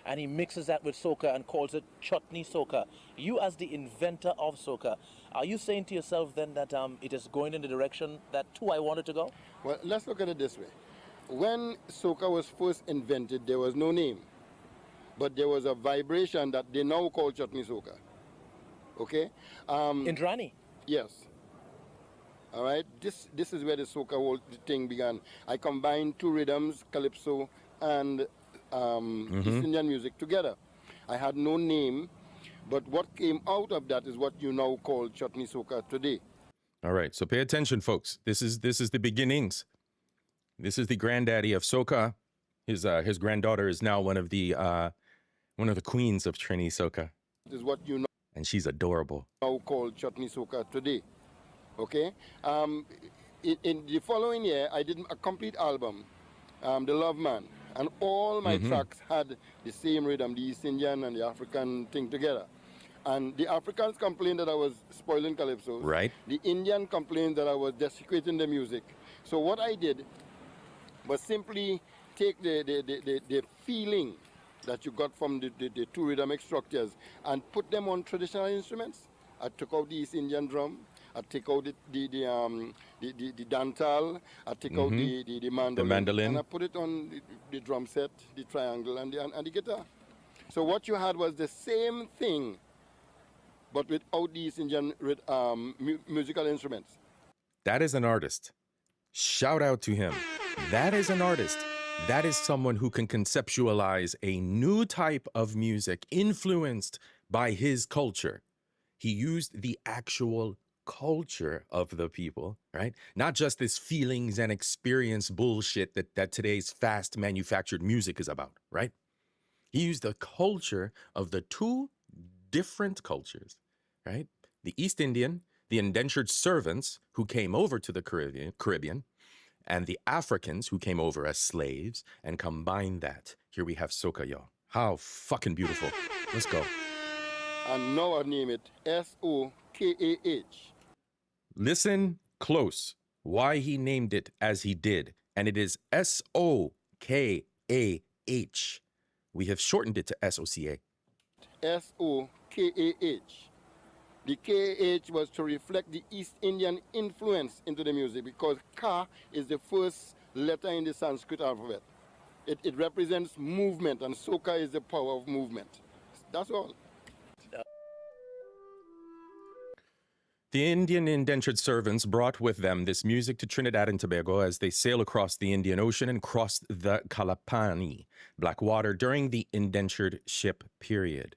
and he mixes that with soca and calls it chutney soca, you as the inventor of soca, are you saying to yourself then that it is going in the direction that too I wanted to go? Well, let's look at it this way. When soca was first invented, there was no name, but there was a vibration that they now call chutney soca. Okay? In Rani? Yes. All right? This is where the soca whole thing began. I combined two rhythms, calypso and East Indian music together. I had no name, but what came out of that is what you now call chutney soca today. All right, so pay attention, folks. This is the beginnings. This is the granddaddy of soca. His granddaughter is now one of the queens of Trini soca. This is what you know. And she's adorable. Now called chutney soca today. Okay. In the following year, I did a complete album, The Love Man. And all my tracks had the same rhythm, the East Indian and the African thing together. And the Africans complained that I was spoiling calypso. Right. The Indian complained that I was desecrating the music. So what I did was simply take the feeling that you got from the two rhythmic structures and put them on traditional instruments. I took out the East Indian drum. I take out the dantal, I take out the mandolin, and I put it on the drum set, the triangle, and the guitar. So what you had was the same thing, but without these Indian musical instruments. That is an artist. Shout out to him. That is an artist. That is someone who can conceptualize a new type of music influenced by his culture. He used the actual culture of the people, right? Not just this feelings and experience bullshit that today's fast manufactured music is about, right? He used the culture of the two different cultures, right? The East Indian, the indentured servants who came over to the Caribbean, and the Africans who came over as slaves, and combined that. Here we have soca, y'all. How fucking beautiful. Let's go. And now I name it SOKAH. Listen close why he named it as he did, and it is SOKAH. We have shortened it to SOCA. SOKAH. The KH was to reflect the East Indian influence into the music because Ka is the first letter in the Sanskrit alphabet. It represents movement, and soca is the power of movement. That's all. The Indian indentured servants brought with them this music to Trinidad and Tobago as they sail across the Indian Ocean and crossed the Kalapani, Black Water, during the indentured ship period.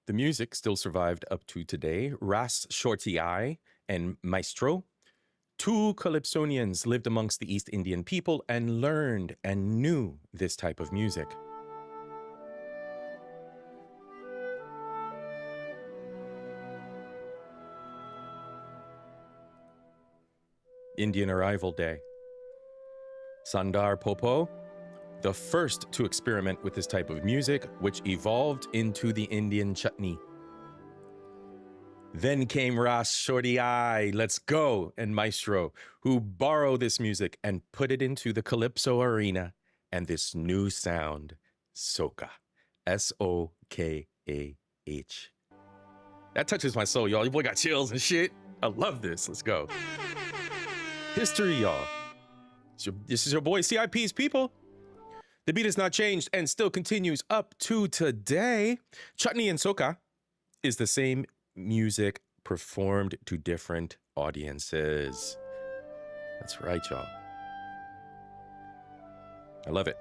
The music still survived up to today. Ras Shorty I and Maestro, two Calypsonians, lived amongst the East Indian people and learned and knew this type of music. Indian Arrival Day. Sundar Popo, the first to experiment with this type of music, which evolved into the Indian chutney. Then came Ras Shorty I, let's go, and Maestro, who borrowed this music and put it into the Calypso arena and this new sound, soca, S-O-K-A-H. That touches my soul, y'all. Your boy got chills and shit. I love this. Let's go. History, y'all. This is your boy C.I.P's people. The beat has not changed and still continues up to today. Chutney and soca is the same music performed to different audiences. That's right, y'all. I love it.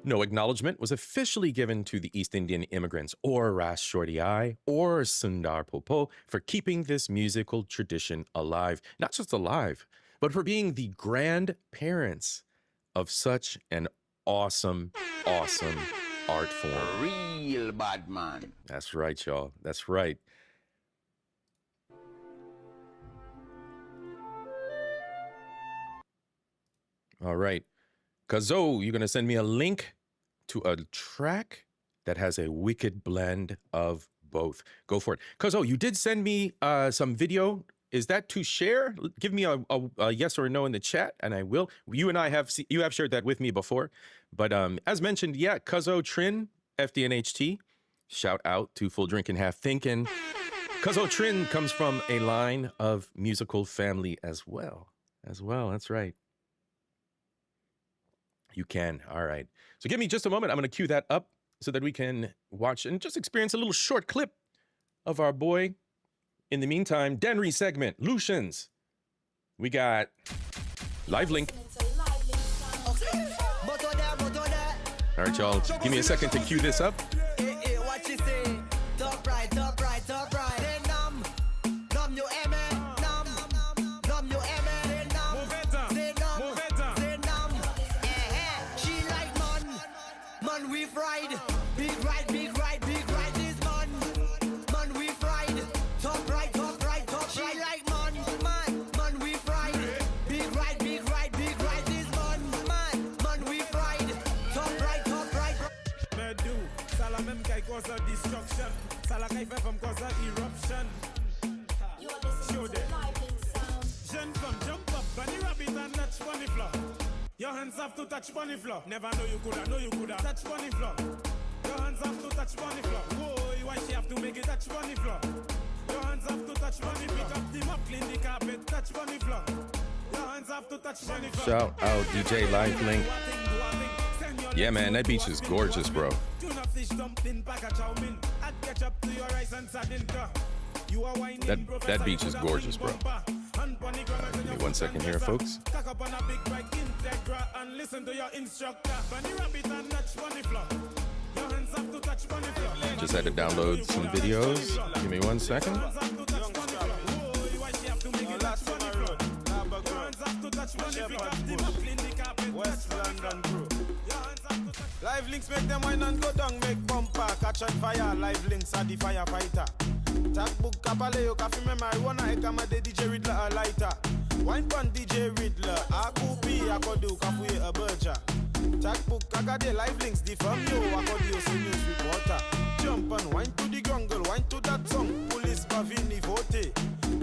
No acknowledgement was officially given to the East Indian immigrants or Ras Shorty I or Sundar Popo for keeping this musical tradition alive. Not just alive, but for being the grandparents of such an awesome, awesome art form. A real bad man. That's right, y'all. That's right. All right. Kazo, you're going to send me a link to a track that has a wicked blend of both. Go for it. Kazo, you did send me some video. Is that to share? Give me a yes or a no in the chat, and I will. You and I have you have shared that with me before. But as mentioned, yeah, Kazo Trin, FDNHT. Shout out to Full Drinkin' Half Thinkin'. Kazo Trin comes from a line of musical family as well. That's right. You can. All right. So give me just a moment. I'm going to cue that up so that we can watch and just experience a little short clip of our boy. In the meantime, Denry segment, Lucians. We got Live Link. All right, y'all. Give me a second to cue this up. Cause of destruction, Salakai from cause of eruption. Show them. Jeune femme, jump up, bunny rabbit and touch bunny floor. Your hands have to touch bunny floor. Never know you coulda, touch bunny floor. Your hands have to touch bunny floor. Whoa, why she have to make it touch bunny floor? Your hands have to touch bunny floor. Pick up the mop, clean the carpet, touch bunny floor. Your hands have to touch bunny floor. Shout out DJ Live Link. Yeah, man, that beach is gorgeous, bro. That beach is gorgeous, bro. Give me 1 second here, folks. Just had to download some videos. Give me 1 second. Live links make them wine and go down, make bumper, catch on fire. Live links are the firefighter. Tag book kapaleo, kafi me marijuana, ekama de DJ Riddler a lighter. Wine pon DJ Riddler, akupi, akodu, kafuye a burger. Tag book kagade, live links, the from you, akodio, so news reporter. Jump and wine to the jungle, wine to that song, police bavini vote.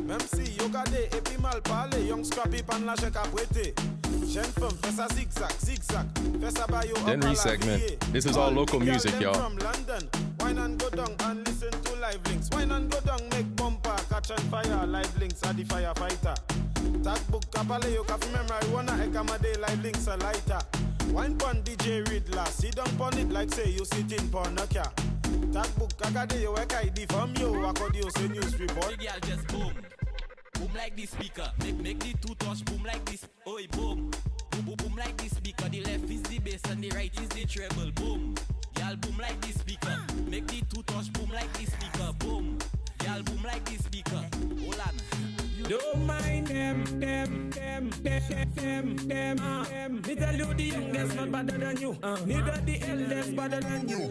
Memsi, yoga de, epi mal pale, young scrappy pan la sheka pwete. Denry segment. This is all local music, y'all. From London, wine and go down and listen to live links. Wine and go down, make bumper, catch on fire. Live links are the firefighter. Tag book kapaleo, kafi me marijuana, ekamade, live links a lighter. Wine pon DJ Riddler, sit down pon it like say you sitting pon Nokia. Tag book kakade, yo eka ID from you, akodio say news report. The girl just boom. Boom like this speaker, make the two touch boom like this. Oi, boom. Boom, boom like this speaker. The left is the bass and the right is the treble. Boom. Y'all boom like this speaker. Make the two touch boom like this speaker. Boom. Y'all boom like this speaker. Hold on. Don't mind them. Me tell you the youngest not better than you. Neither the eldest better than you.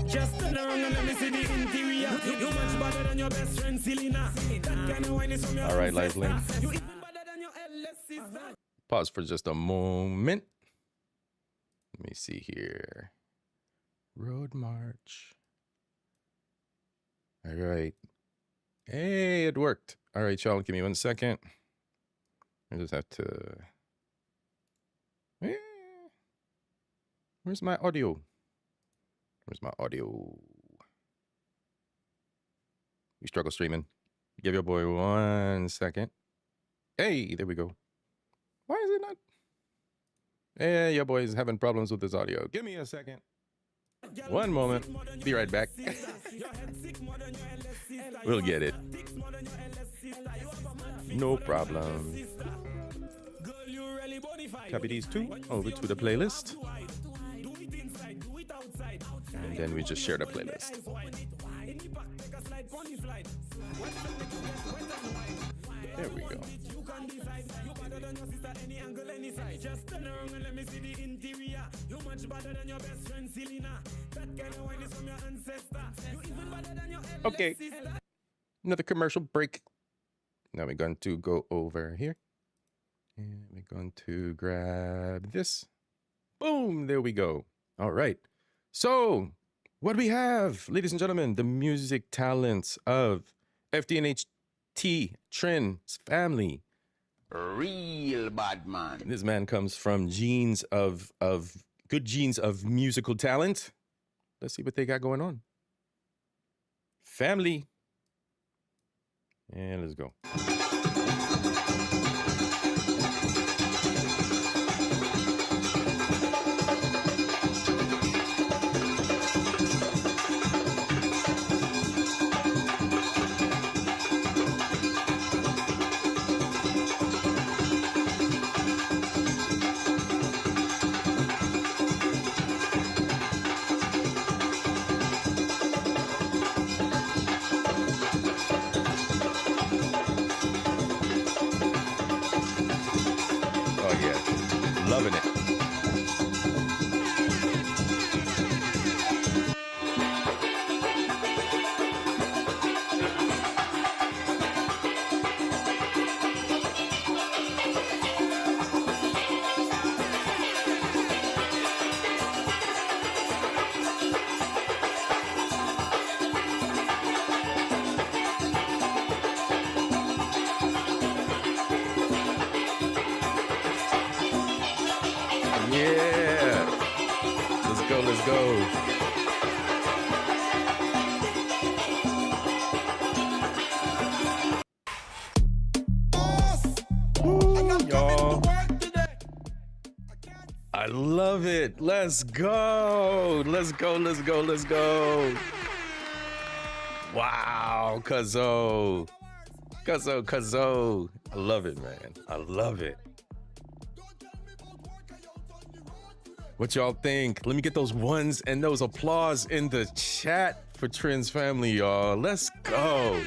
Just turn around and let me see the interior. You much better than your best friend Selena. That kind of wine is from your All right, live links. You even better than your eldest sister. Pause for just a moment. Let me see here. Road March. All right. Hey, it worked. All right, y'all, give me 1 second. I just have to... Where's my audio? Where's my audio? We struggle streaming. Give your boy 1 second. Hey, there we go. Why is it not? Yeah, your boy is having problems with his audio. Give me a second. 1 moment. Be right back. We'll get it. No problem. Copy these two over to the playlist. And then we just share the playlist. There we go. Just turn around and let me see the interior. You much better than your best friend Selena. That kind of wine is from your ancestor. You even better than your Okay. Another commercial break. Now we're going to go over here. And we're going to grab this. Boom, there we go. All right. So, what we have, ladies and gentlemen, the music talents of FDNHT Trend's family. Real bad man. This man comes from genes of good genes of musical talent. Let's see what they got going on. Family. And let's go. Loving it. Yeah. Let's go, let's go. Y'all. I love it. Let's go. Let's go, let's go, let's go. Wow, Cuzzo. Cuzzo. I love it, man. I love it. What y'all think? Let me get those ones and those applause in the chat for Trends Family, y'all. Let's go.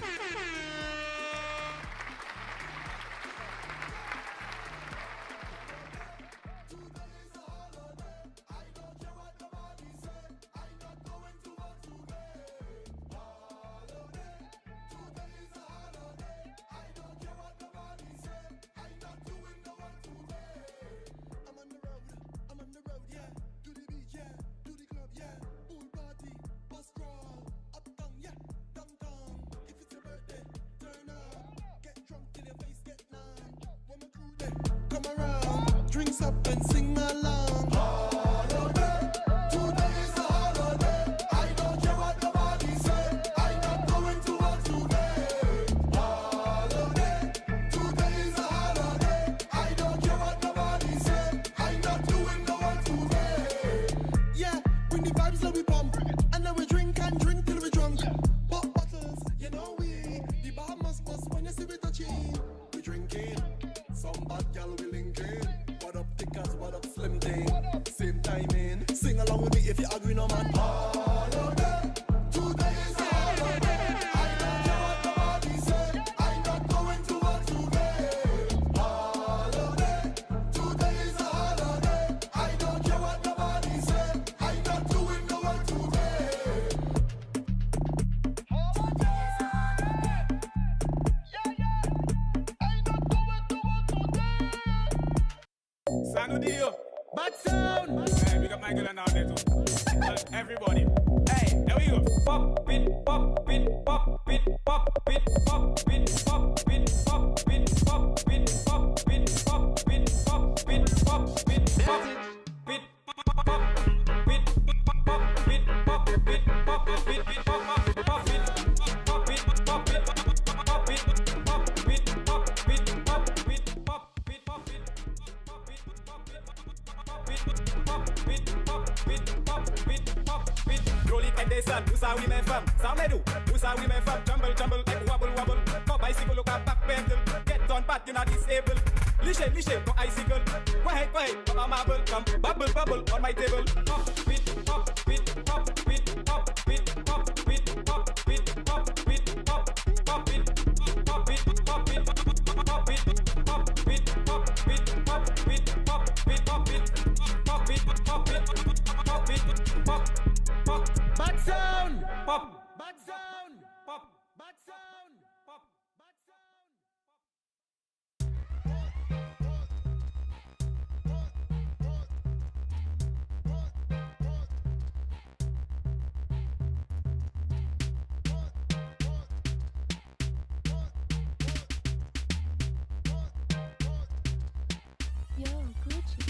Drinks up and sing along. Holiday, today is a holiday. I don't care what nobody say. I'm not going to work today. Holiday, today is a holiday. I don't care what nobody say. I'm not doing no work today. Yeah, bring the vibes that we pump, and then we drink and drink till we drunk. Pop bottles, you know we the Bahamas bust when you see we touching. We drinking, some bad gal we linking. What up, Tickers? What up, Slim Thing? Same timing. Sing along with me if you agree, no man. Holiday, today is a holiday. I don't care what nobody say. I'm not going to work today. Holiday, today is a holiday. I don't care what nobody say. I'm not doing no work today. Today is a holiday. Yeah. I'm not going to work today. Sanudio. Bad sound. Hey, we got my girl out there too. Everybody. Hey, there we go. Pop it, pop it, pop it, pop it, pop it, pop it, pop it, pop it, pop it, pop it, pop it, pop it, pop it. Où ça oui mes femmes, ça me do. Où ça oui mes femmes, jumble, jumble, like wobble, wobble. Go bicycle, look at back pedal. Get on pat, you're not disabled. Lishe, no icicle. Go ahead, come on marble, come bubble, bubble on my table. Pop, beat, pop, beat, pop, beat, pop, beat, pop, beat, pop, beat, pop, beat, pop, pop beat, pop beat, pop beat, pop beat, pop beat, pop beat, pop beat, pop beat, pop beat, pop beat, pop beat, pop beat, pop. Bad sound! Pop! Bad sound! Pop! Bad sound! Pop! Bad Yo, Gucci.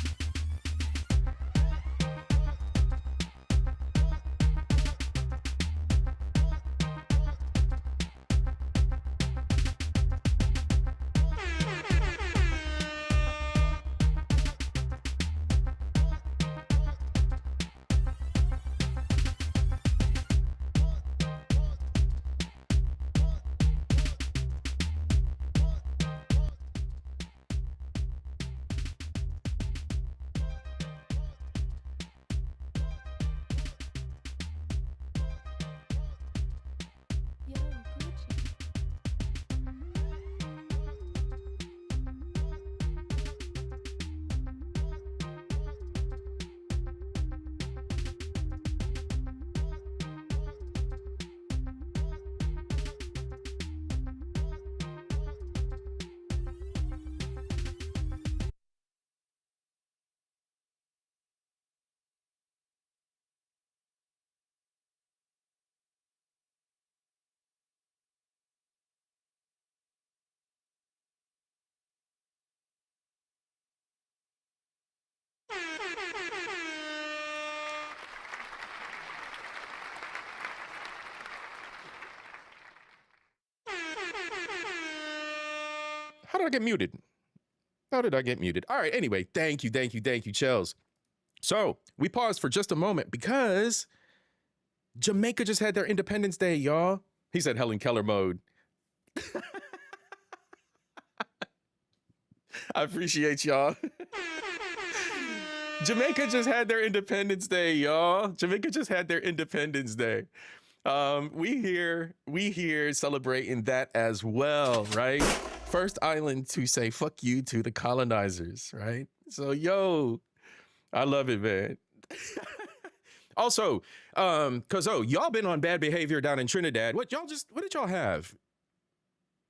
How did I get muted? How did I get muted? All right, anyway, thank you, Chels. So we paused for just a moment because Jamaica just had their Independence Day, y'all. He said Helen Keller mode. I appreciate y'all. Jamaica just had their Independence Day, y'all. Jamaica just had their Independence Day. We here celebrating that as well, right? First island to say fuck you to the colonizers, right? So, yo, I love it, man. Also, cause y'all been on bad behavior down in Trinidad. What did y'all have?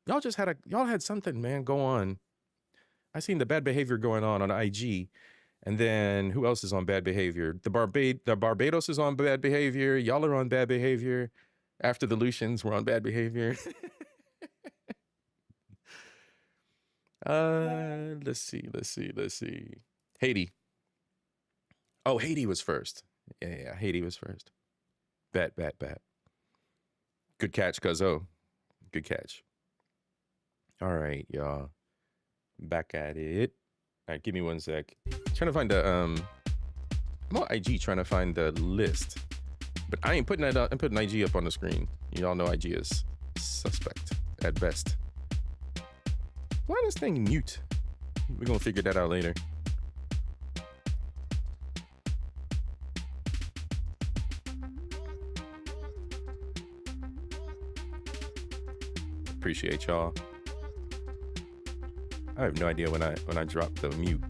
Y'all had something, man, go on. I seen the bad behavior going on IG. And then who else is on bad behavior? The Barbados is on bad behavior. Y'all are on bad behavior. After the Lucians were on bad behavior. Let's see. Haiti. Oh, Haiti was first. Yeah, Haiti was first. Bet. Good catch, cuzzo. Good catch. All right, y'all. Back at it. All right, give me one sec. Trying to find the I'm on IG trying to find the list, but I ain't putting that up. I'm putting IG up on the screen. Y'all know IG is suspect at best. Why is this thing mute? We're gonna figure that out later. Appreciate y'all. I have no idea when I drop the mute.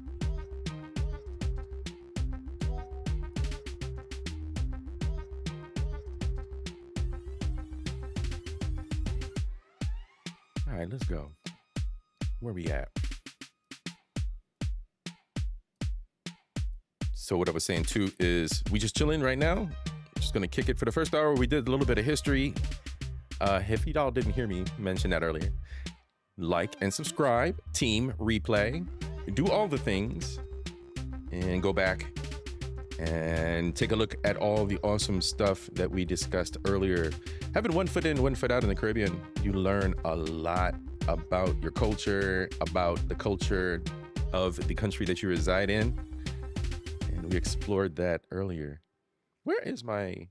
All right, let's go. Where we at? So what I was saying too is we just chilling right now. Just gonna kick it for the first hour. We did a little bit of history. If y'all didn't hear me mention that earlier, like and subscribe, team replay, do all the things, and go back and take a look at all the awesome stuff that we discussed earlier. Having one foot in, one foot out in the Caribbean, you learn a lot about your culture, about the culture of the country that you reside in. And we explored that earlier. Where is my...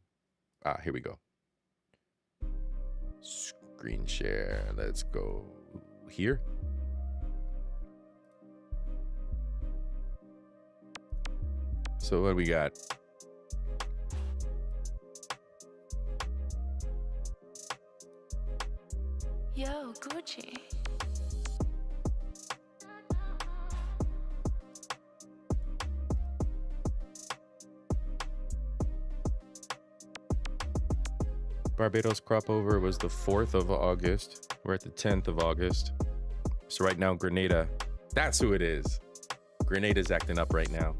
here we go. Screen share. Let's go here. So what do we got? Yo, Gucci. Barbados crop over was the 4th of August. We're at the 10th of August. So right now, Grenada, that's who it is. Grenada's acting up right now.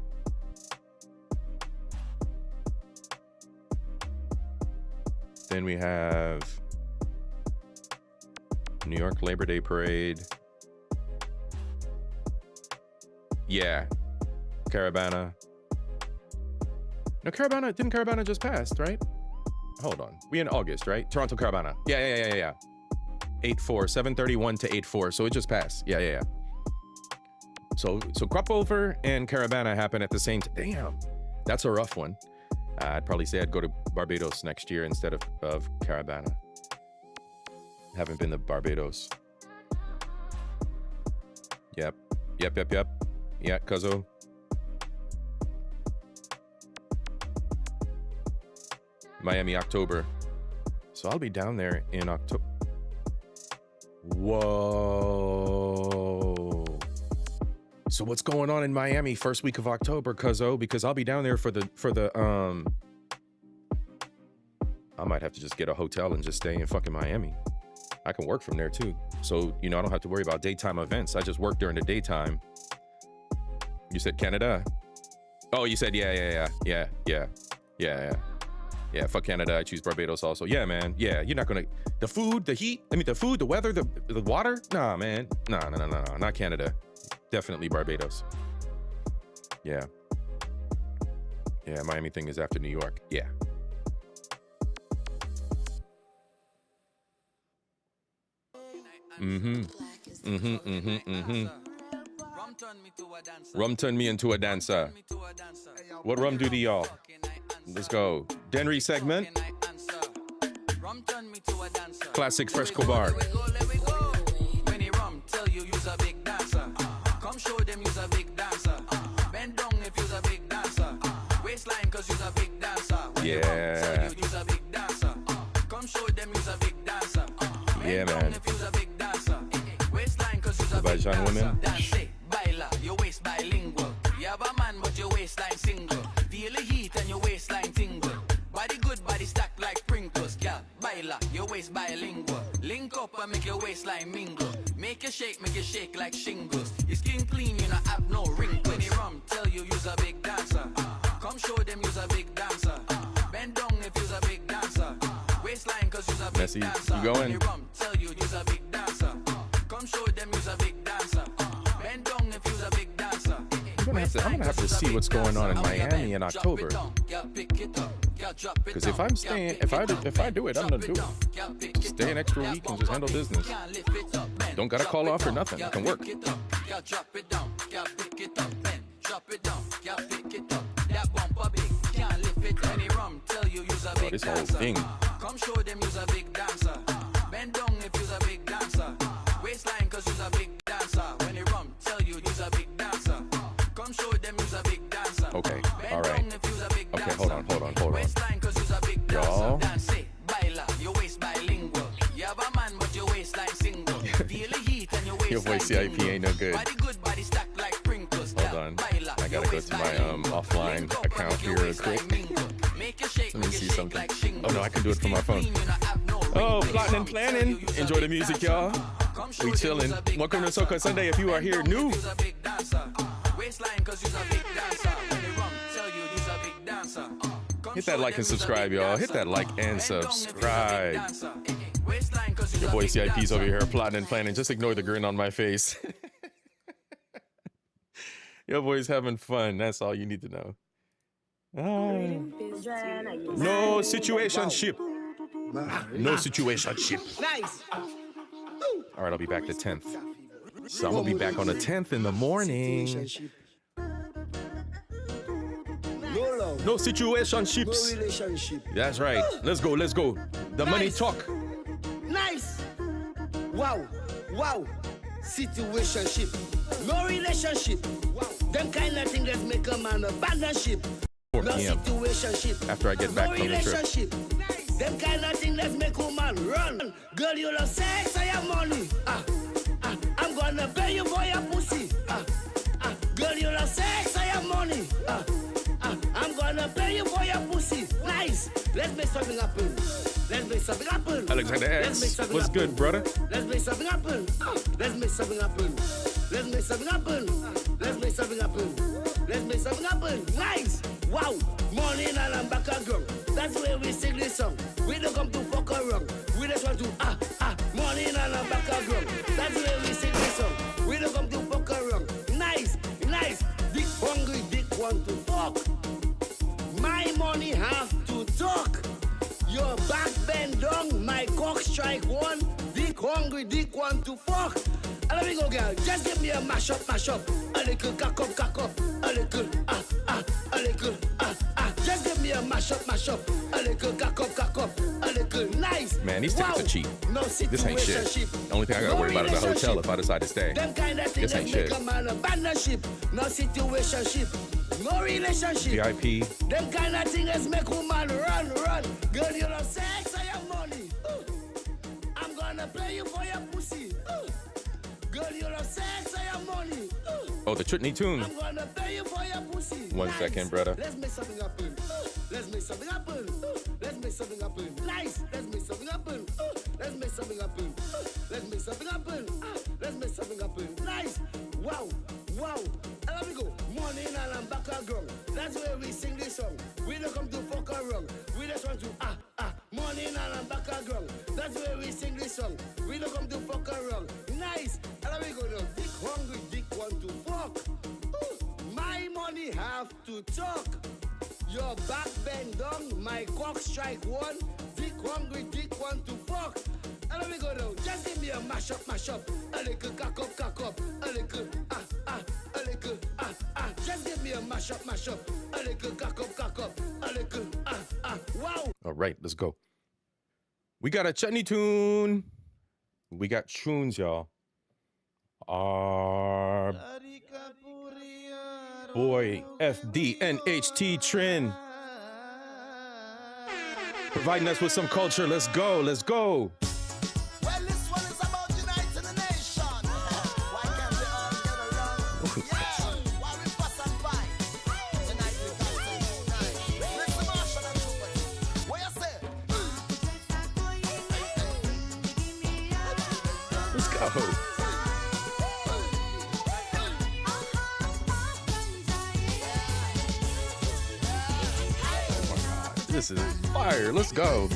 Then we have New York Labor Day Parade. Yeah, Caravana. No, didn't Caravana just passed, right? Hold on, we in August, right? Toronto Caravana. Yeah. 8-4, 7:31 to 8-4, so it just passed. Yeah. So crop over and Caravana happen at the same time. Damn, that's a rough one. I'd probably say I'd go to Barbados next year instead of Caravana. Haven't been to Barbados. Yep. Yeah, cuzzo. Miami, October. So I'll be down there in October. Whoa. So what's going on in Miami first week of October, cuzzo? Because I'll be down there for the I might have to just get a hotel and just stay in fucking Miami. I can work from there too. So, I don't have to worry about daytime events. I just work during the daytime. You said Canada? Oh, you said yeah. Yeah, fuck Canada. I choose Barbados also. Yeah, man. Yeah, you're not gonna... The food, the heat, the food, the weather, the water? Nah, man. No. Not Canada. Definitely Barbados. Yeah. Yeah, Miami thing is after New York. Yeah. Rum turned me into a dancer. What rum do to y'all? Let's go. Denry segment. Classic Fresco bar. When he rum tell you you's a big dancer. Come show them you's a big dancer. Bend down if you's a big dancer. Yeah, man. By John Women. Your waist bilingual. You have a man, but your waistline single. Feel the heat and your waistline tingle. Body good, body stacked like sprinkles. Girl, baila, your waist bilingual. Link up and make your waistline mingle. Make you shake like shingles. Your skin clean, you not have no wrinkles. When you rum, tell you you's a big dancer. Come show them you's a big dancer. Bend down if you's a big dancer. Waistline cause you's a big Nessie, dancer. you going? When you rum, tell you you's a big dancer. Come show them you's a big dancer. Bend down if you's a big dancer. I'm gonna have to see what's going on in Miami in October. Because if I do it, I'm gonna do it. Stay an extra week and just handle business. Don't gotta call off or nothing. It can work. Oh, this whole thing. Come show them you's a big dancer. Bend down if you's a big dancer. Waistline cause you's a big dancer. When they rum, tell you you's a big dancer. Come show them you's a big dancer. Okay, all right. Okay, hold on. Y'all. Your waist bilingual. You have a man, but your waistline single. Feel the heat and your waistline. Your voice CIP ain't no good. Body good, body stacked like sprinkles. Hold on. I gotta go to my offline account here real quick. Let me see something. Oh no, I can do it from my phone. Oh, plotting and planning. Enjoy the music, y'all. We chilling. Welcome to SOCA Sunday. If you are here new, hit that like and subscribe, y'all. Hit that like and subscribe. Your boy CIP's over here plotting and planning. Just ignore the grin on my face. Your boy's having fun. That's all you need to know. No situationship. No situationship. Nice. All right, I'll be back the 10th. So I'm gonna be back on the 10th in the morning. No situationships. No relationship. That's right. Let's go. The money talk. Nice. Wow. Situationship. No relationship. Wow. Them kind of thing that make a man abandon ship. 4 No p.m. situationship. After I get back no from the trip. relationship. Them kind of thing that make a man run. Girl, you love sex, I have money. I'm gonna pay you for your pussy. Girl, you love sex, I have money. I'm gonna pay you for your pussy. Nice. Let's make something happen. Alexander X, what's good, brother? Let's make something happen. Let's make something happen. Nice. Wow. Morning and I'm back again. That's where we sing this song. We don't come to fuck around. We just want to morning and I'm back again. That's where we sing this song. We don't come to fuck around. Nice. Dick hungry, dick want to fuck. My money have to talk. Your back bend down, my cock strike one. Dick hungry, dick want to fuck. And let me go, girl. Just give me a mash up. A little cock up. A little a little Just give me a mash up. A little cock up. A little nice. Man, these tickets are cheap. No This ain't shit. The only thing I gotta worry about is the hotel if I decide to stay. Them kind of things This ain't that make shit. a man abandon ship. No situationship. No relationship. VIP. Them kind of things make woman run. Girl, you love sex, I have money. I'm gonna pay you for your pussy. Girl, you love sex, I have money. Oh, the Tritney tune. I'm gonna pay you for your pussy. 1 second, brother. Let's make something happen. Nice. Let's make something happen. Nice. Wow. And let me go. Morning and I'm back again. That's where we sing this song. We don't come to fuck around. We just want to morning and I'm back again. That's where we sing this song. We don't come to fuck around. Nice. And let me go now. Dick hungry, dick want to fuck. My money have to talk. Your back bend down, my cock strike one. Dick hungry, dick want to fuck. And let me go now. Just give me a mash up. A little cock up. A little a little Just give me a mash up. A little cock up. A little wow. All right, let's go. We got a chutney tune. We got tunes, y'all. Our boy FDNHT Trin providing us with some culture. Let's go. Well, it's This is fire. Let's go.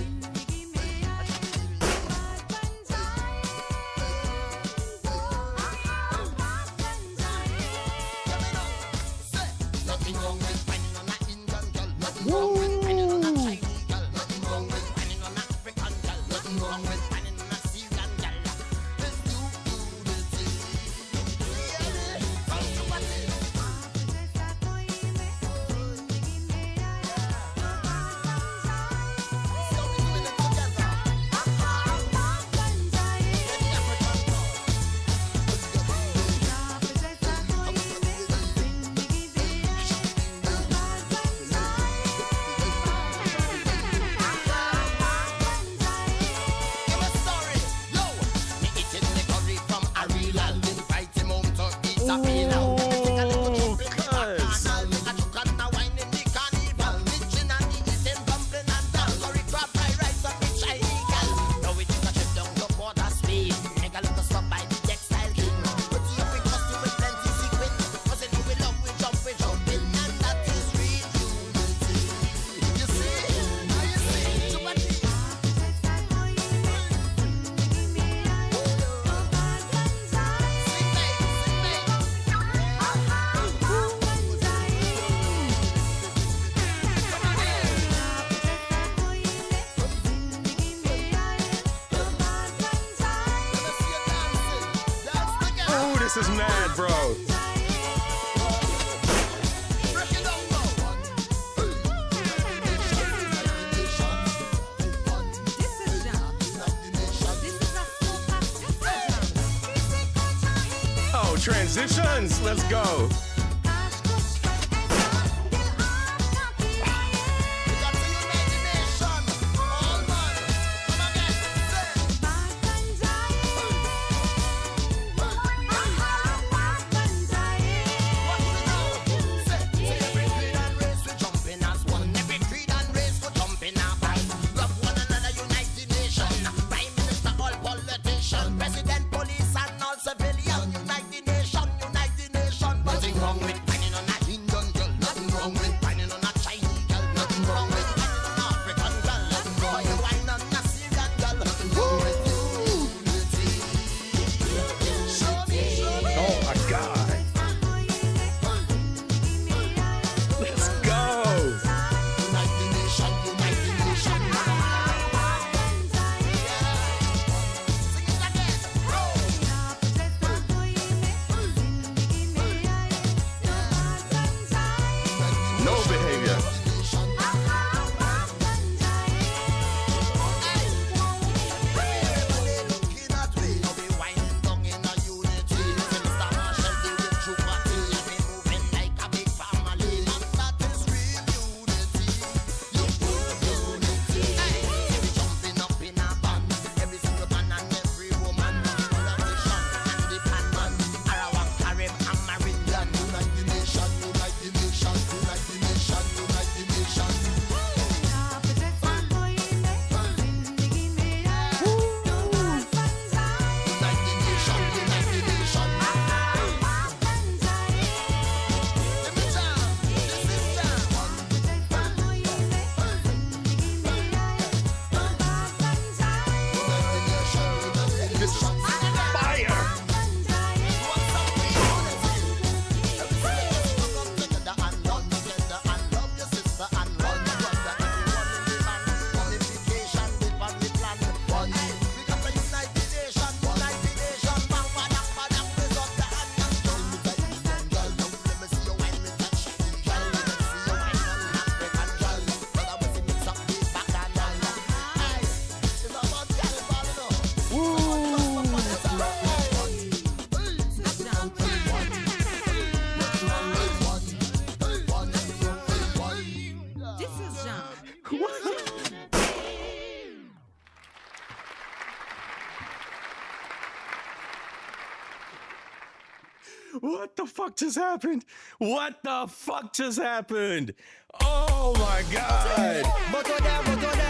This is mad, bro. Oh, transitions. Let's go. What the fuck just happened? What the fuck just happened? Oh my god.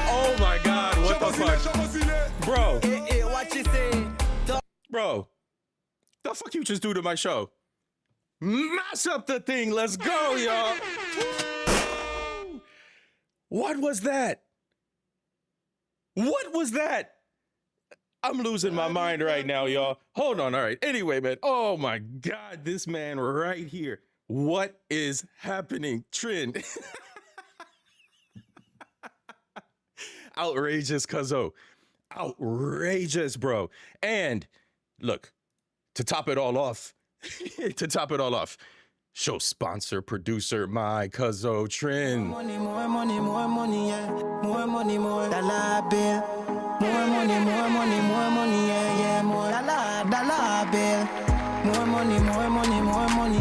Oh my god, what the fuck? Bro. What you say? Bro. The fuck you just do to my show? Mash up the thing. Let's go, y'all. What was that? What was that? I'm losing my mind right now, y'all. Hold on. All right. Anyway, man. Oh my God, this man right here. What is happening? Trend. Outrageous, cuzzo. Outrageous, bro. And look, to top it all off, show sponsor, producer, my cuzzo, Trend. More money, yeah. More money, more dollar bill. More money, yeah. More dollar bill. More money,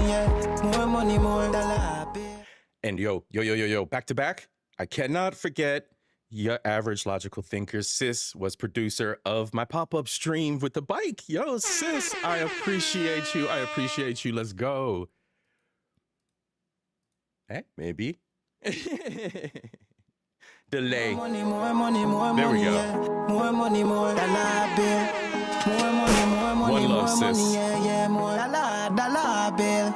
yeah. More money, more dollar bill. And yo, back to back. I cannot forget your average logical thinker. Sis was producer of my pop-up stream with the bike. Yo, sis, I appreciate you. Let's go. Maybe. Delay. More money, there we go. Yeah. More money, more dollar bill. More money, One love, more sis. money, yeah. More dollar bill.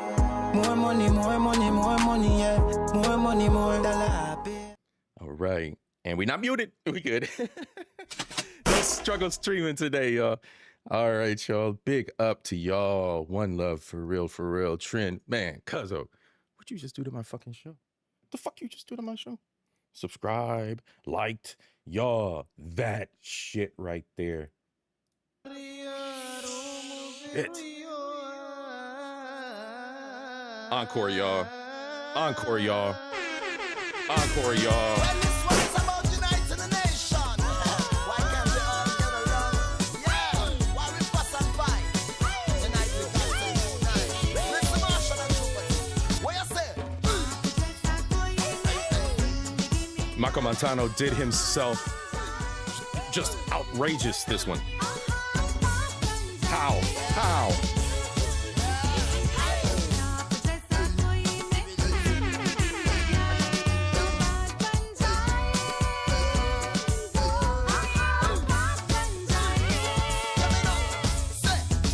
More money, yeah. More money, more dollar bill. All right. And we not muted. We good. No struggle streaming today, y'all. All right, y'all. Big up to y'all. One love for real. Trend. Man, cuzzo, what you just do to my fucking show? The fuck you just do to my show? Subscribe, liked, y'all. That shit right there. It. Encore, y'all. Encore, y'all. Encore, y'all. Marco Montano did himself just outrageous this one. How?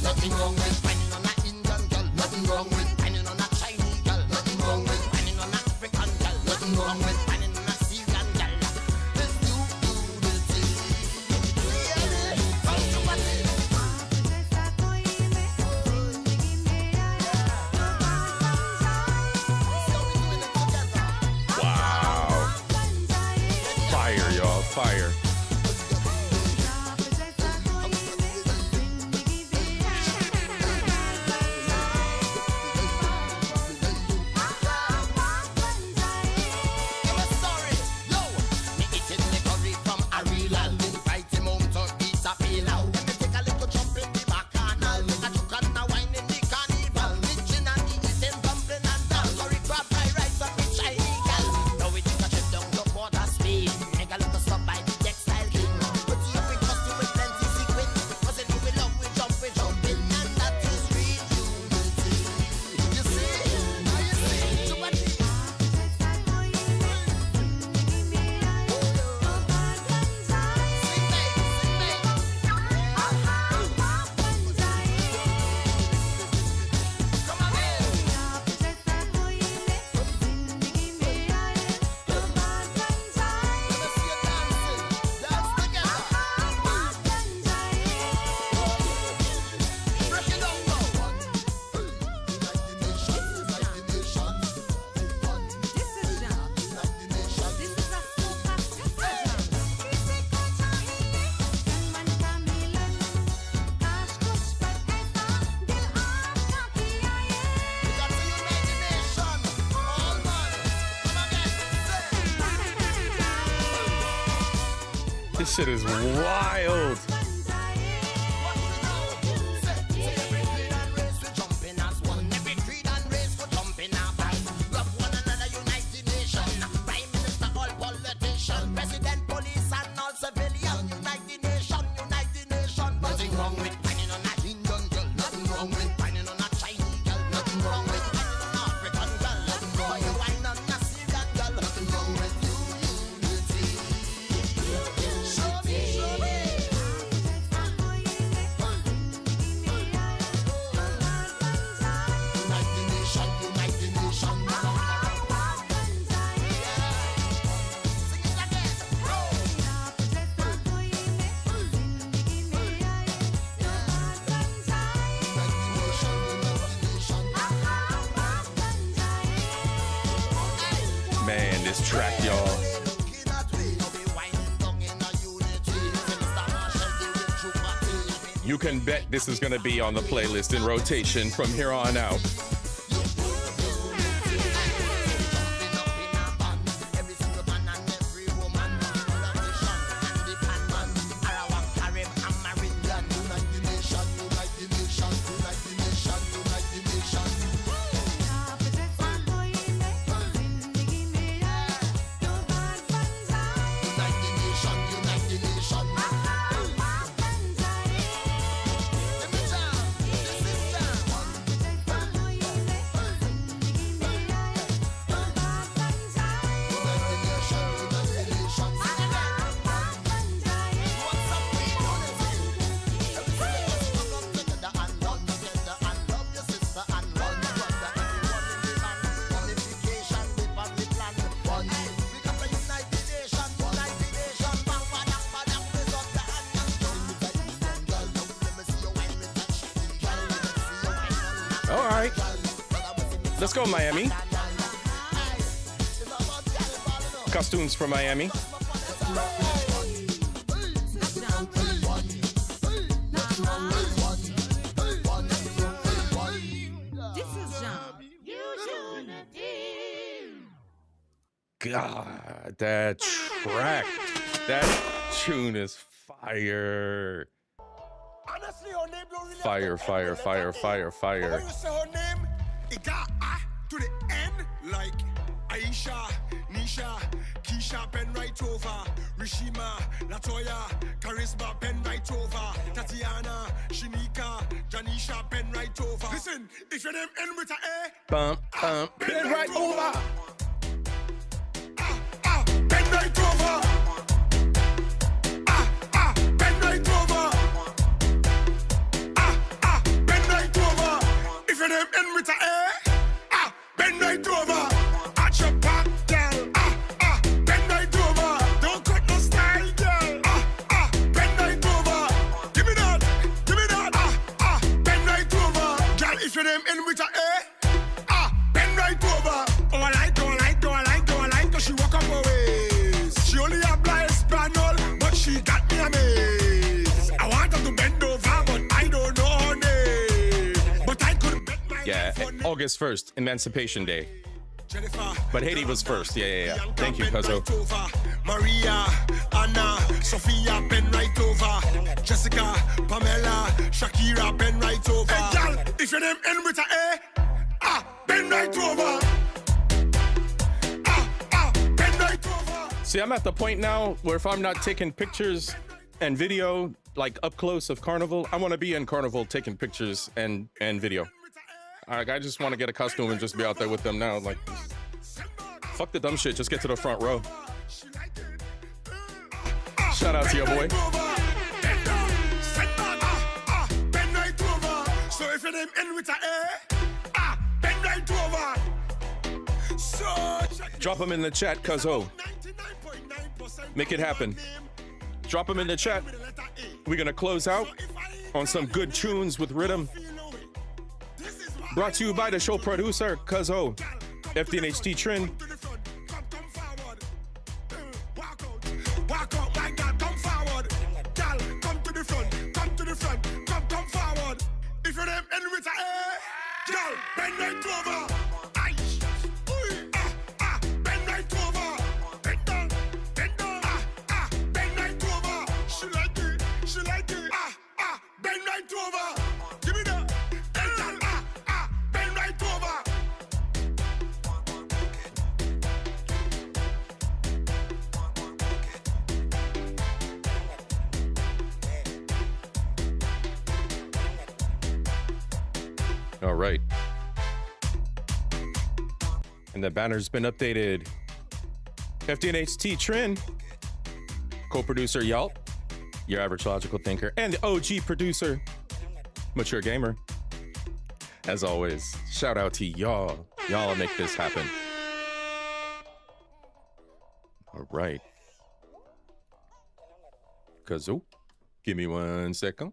Nothing wrong with whining on that Indian girl. Nothing wrong with whining on that Chinese girl. Nothing wrong with whining on that African girl. Nothing wrong with whining on that Syrian girl. Let's do the thing. Wow. Fire, y'all. Fire. This shit is wild. Man, this track, y'all. You can bet this is going to be on the playlist in rotation from here on out. All right. Let's go, Miami. Costumes for Miami. God, that track, that tune is fire. Fire, fire, fire, fire, fire. When you say her name, it got to the end, like Aisha, Nisha, Keisha, pen right over, Rishima, Latoya, Charisma, pen right over, Tatiana, Shinika, Janisha, pen right over. Listen, if your name end with a A, pen right over. Pen right over. Pen right over. If your name end with a A, bend right over. At your back, girl. Bend right over. Don't cut no style, girl. Bend right over. Give me that, give me that. Bend right over. Girl, if your name end with a A, bend right over. Oh, I like, oh, I like, oh, I like, oh, I like, 'cause she walk up her ways. She only apply Espanol, but she got me amazed. I want her to bend over, but I don't know her name. But I could bet my Yeah, August 1st, Emancipation Day. But Haiti was first. Yeah. Thank you, Cuzzo. Maria, Anna, Sophia, pen right over. Jessica, Pamela, Shakira, pen right over. Hey, girl, if your name end with a A, pen right over. Pen right over. See, I'm at the point now where if I'm not taking pictures and video, like up close of Carnival, I want to be in Carnival taking pictures and video. I just want to get a costume and just be out there with them now. Like, fuck the dumb shit. Just get to the front row. Shout out to your boy. So if your name end with a A, bend right over. So Drop them in the chat, Cuzzo. Make it happen. Drop them in the chat. We're going to close out on some good tunes with rhythm. Brought to you by the show producer, Cuzzo, FDNHT Trend. Walk out, my girl, come forward. Girl, come to the front, come to the front, come forward. If your name end with a A, girl, bend right over. Bend right over. Bend down, bend down. Bend right over. She like it, she like it. Bend right over. Give me that. Bend right over. All right. And the banner's been updated. FDNHT Trend, co-producer Yelp, your average logical thinker, and the OG producer, Mature Gamer. As always, shout out to y'all. Y'all make this happen. All right. Kazoo, give me 1 second.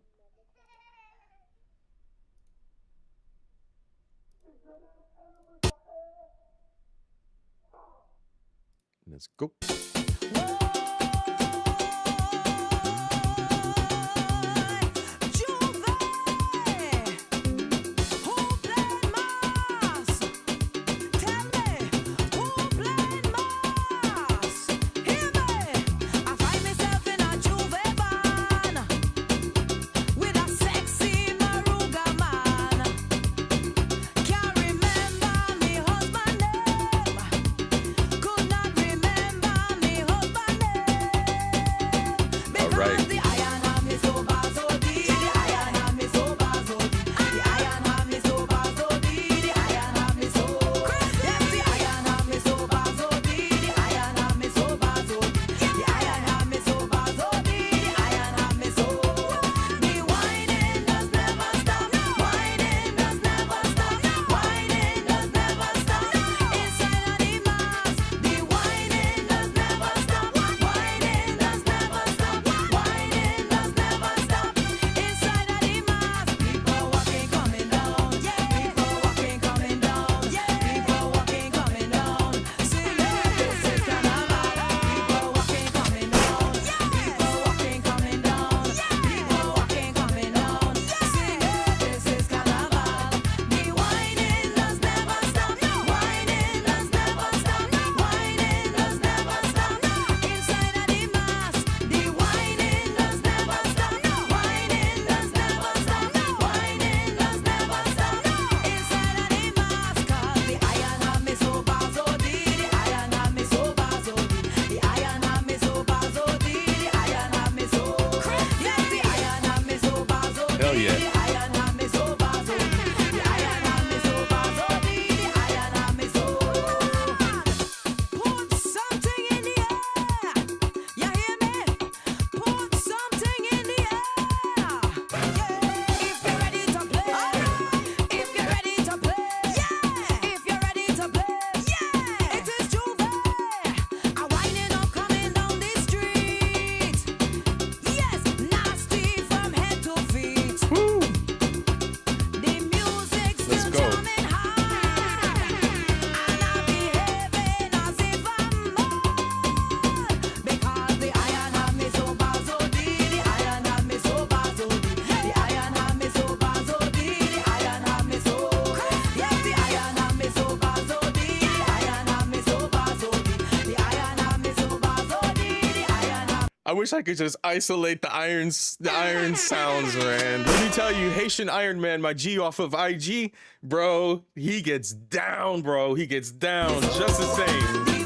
Let's go. I wish I could just isolate the iron sounds, man. Let me tell you, Haitian Iron Man, my G off of IG, bro, he gets down, bro. He gets down just the same.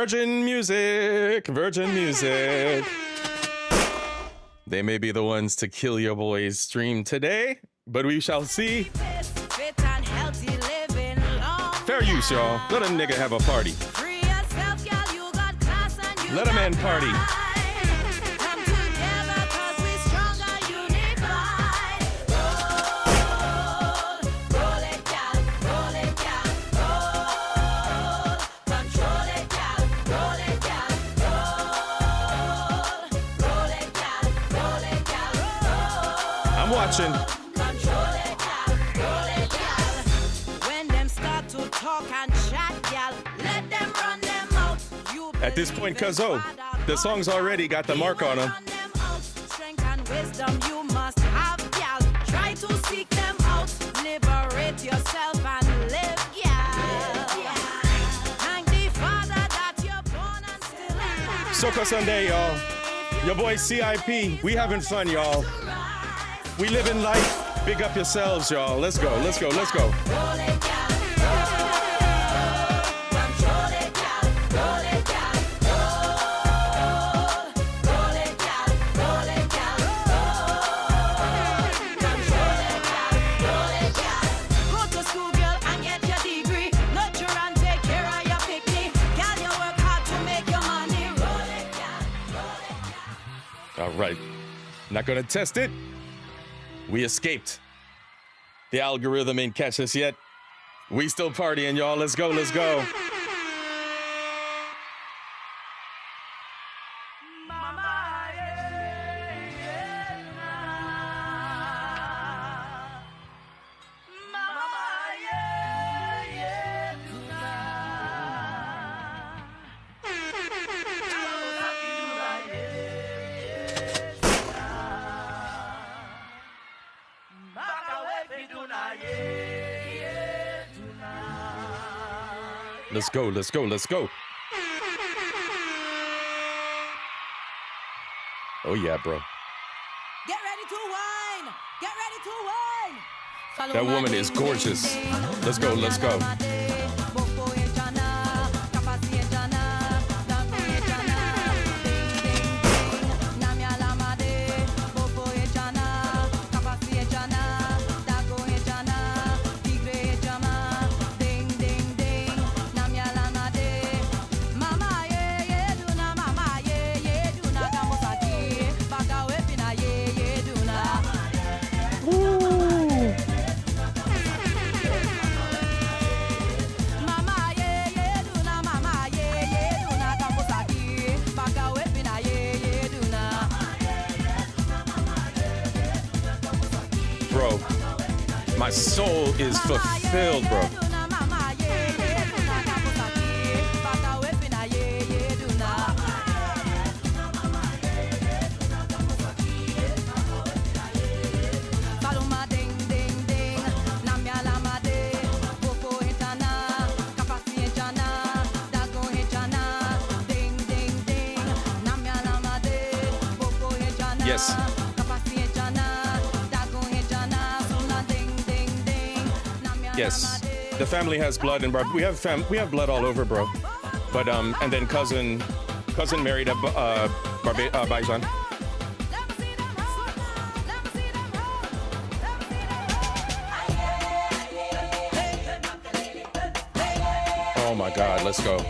Virgin music, virgin music. They may be the ones to kill your boy's stream today, but we shall see. Fair use, y'all. Let a nigga have a party. Let a man party. watching. When them start to talk and chat, gal, let them run them out. At this point, Cuzzo, the song's already got the mark on them. Strength and wisdom you must have, gal. Try to seek them out. Liberate yourself and live, gal. Thank the Father that you're born and still alive. Soca Sunday, y'all. Your boy C.I.P. We having fun, y'all. We living life. Big up yourselves, y'all. Let's go, let's go, let's go. All right. Not gonna test it. We escaped. The algorithm ain't catch us yet. We still partying, y'all. Let's go, let's go. Let's go, let's go, let's go. Oh yeah, bro. Get ready to wine. Get ready to wine. Follow That my woman is ding, gorgeous. ding, ding. Let's go, let's go. Bro, my soul is fulfilled, bro. Yes. Yes, the family has blood, and we have blood all over, bro. But and then cousin married a Bison. Oh my God, let's go.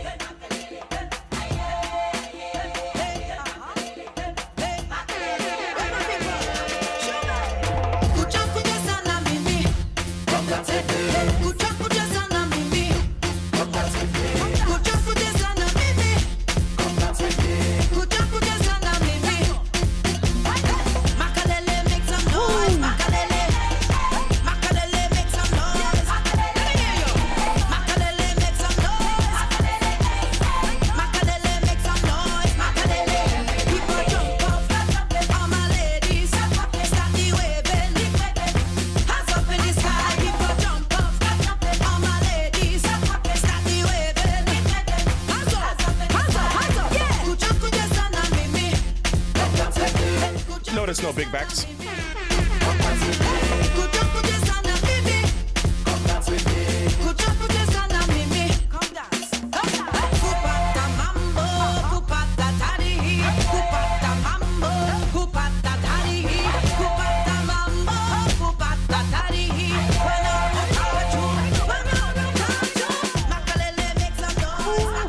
Notice no big backs.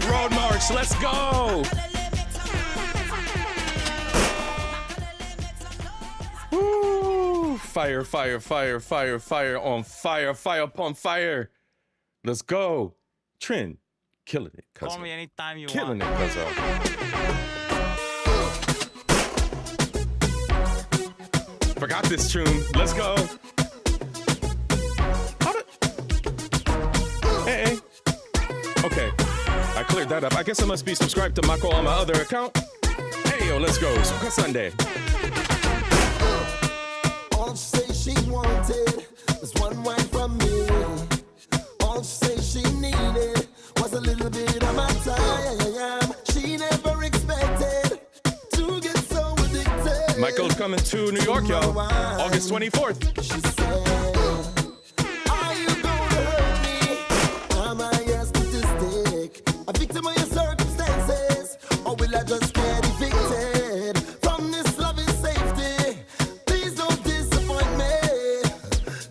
Road march, let's go. Fire, fire, fire, fire, fire on fire, fire upon fire. Let's go. Trin, killing it, cuz. Call me anytime you killing want. it, cuz. forgot this tune. Let's go. Hey. Okay. I cleared that up. I guess I must be subscribed to Mako on my other account. Hey, yo, let's go. Soca Sunday. All she say she wanted was one wine from me. All she say she needed was a little bit of my time. She never expected to get so addicted. Michael's coming to New York, y'all. August 24th. She said, are you gonna hurt me? Am I a statistic? A victim of your circumstances? Or will I just get evicted from this loving safety? Please don't disappoint me.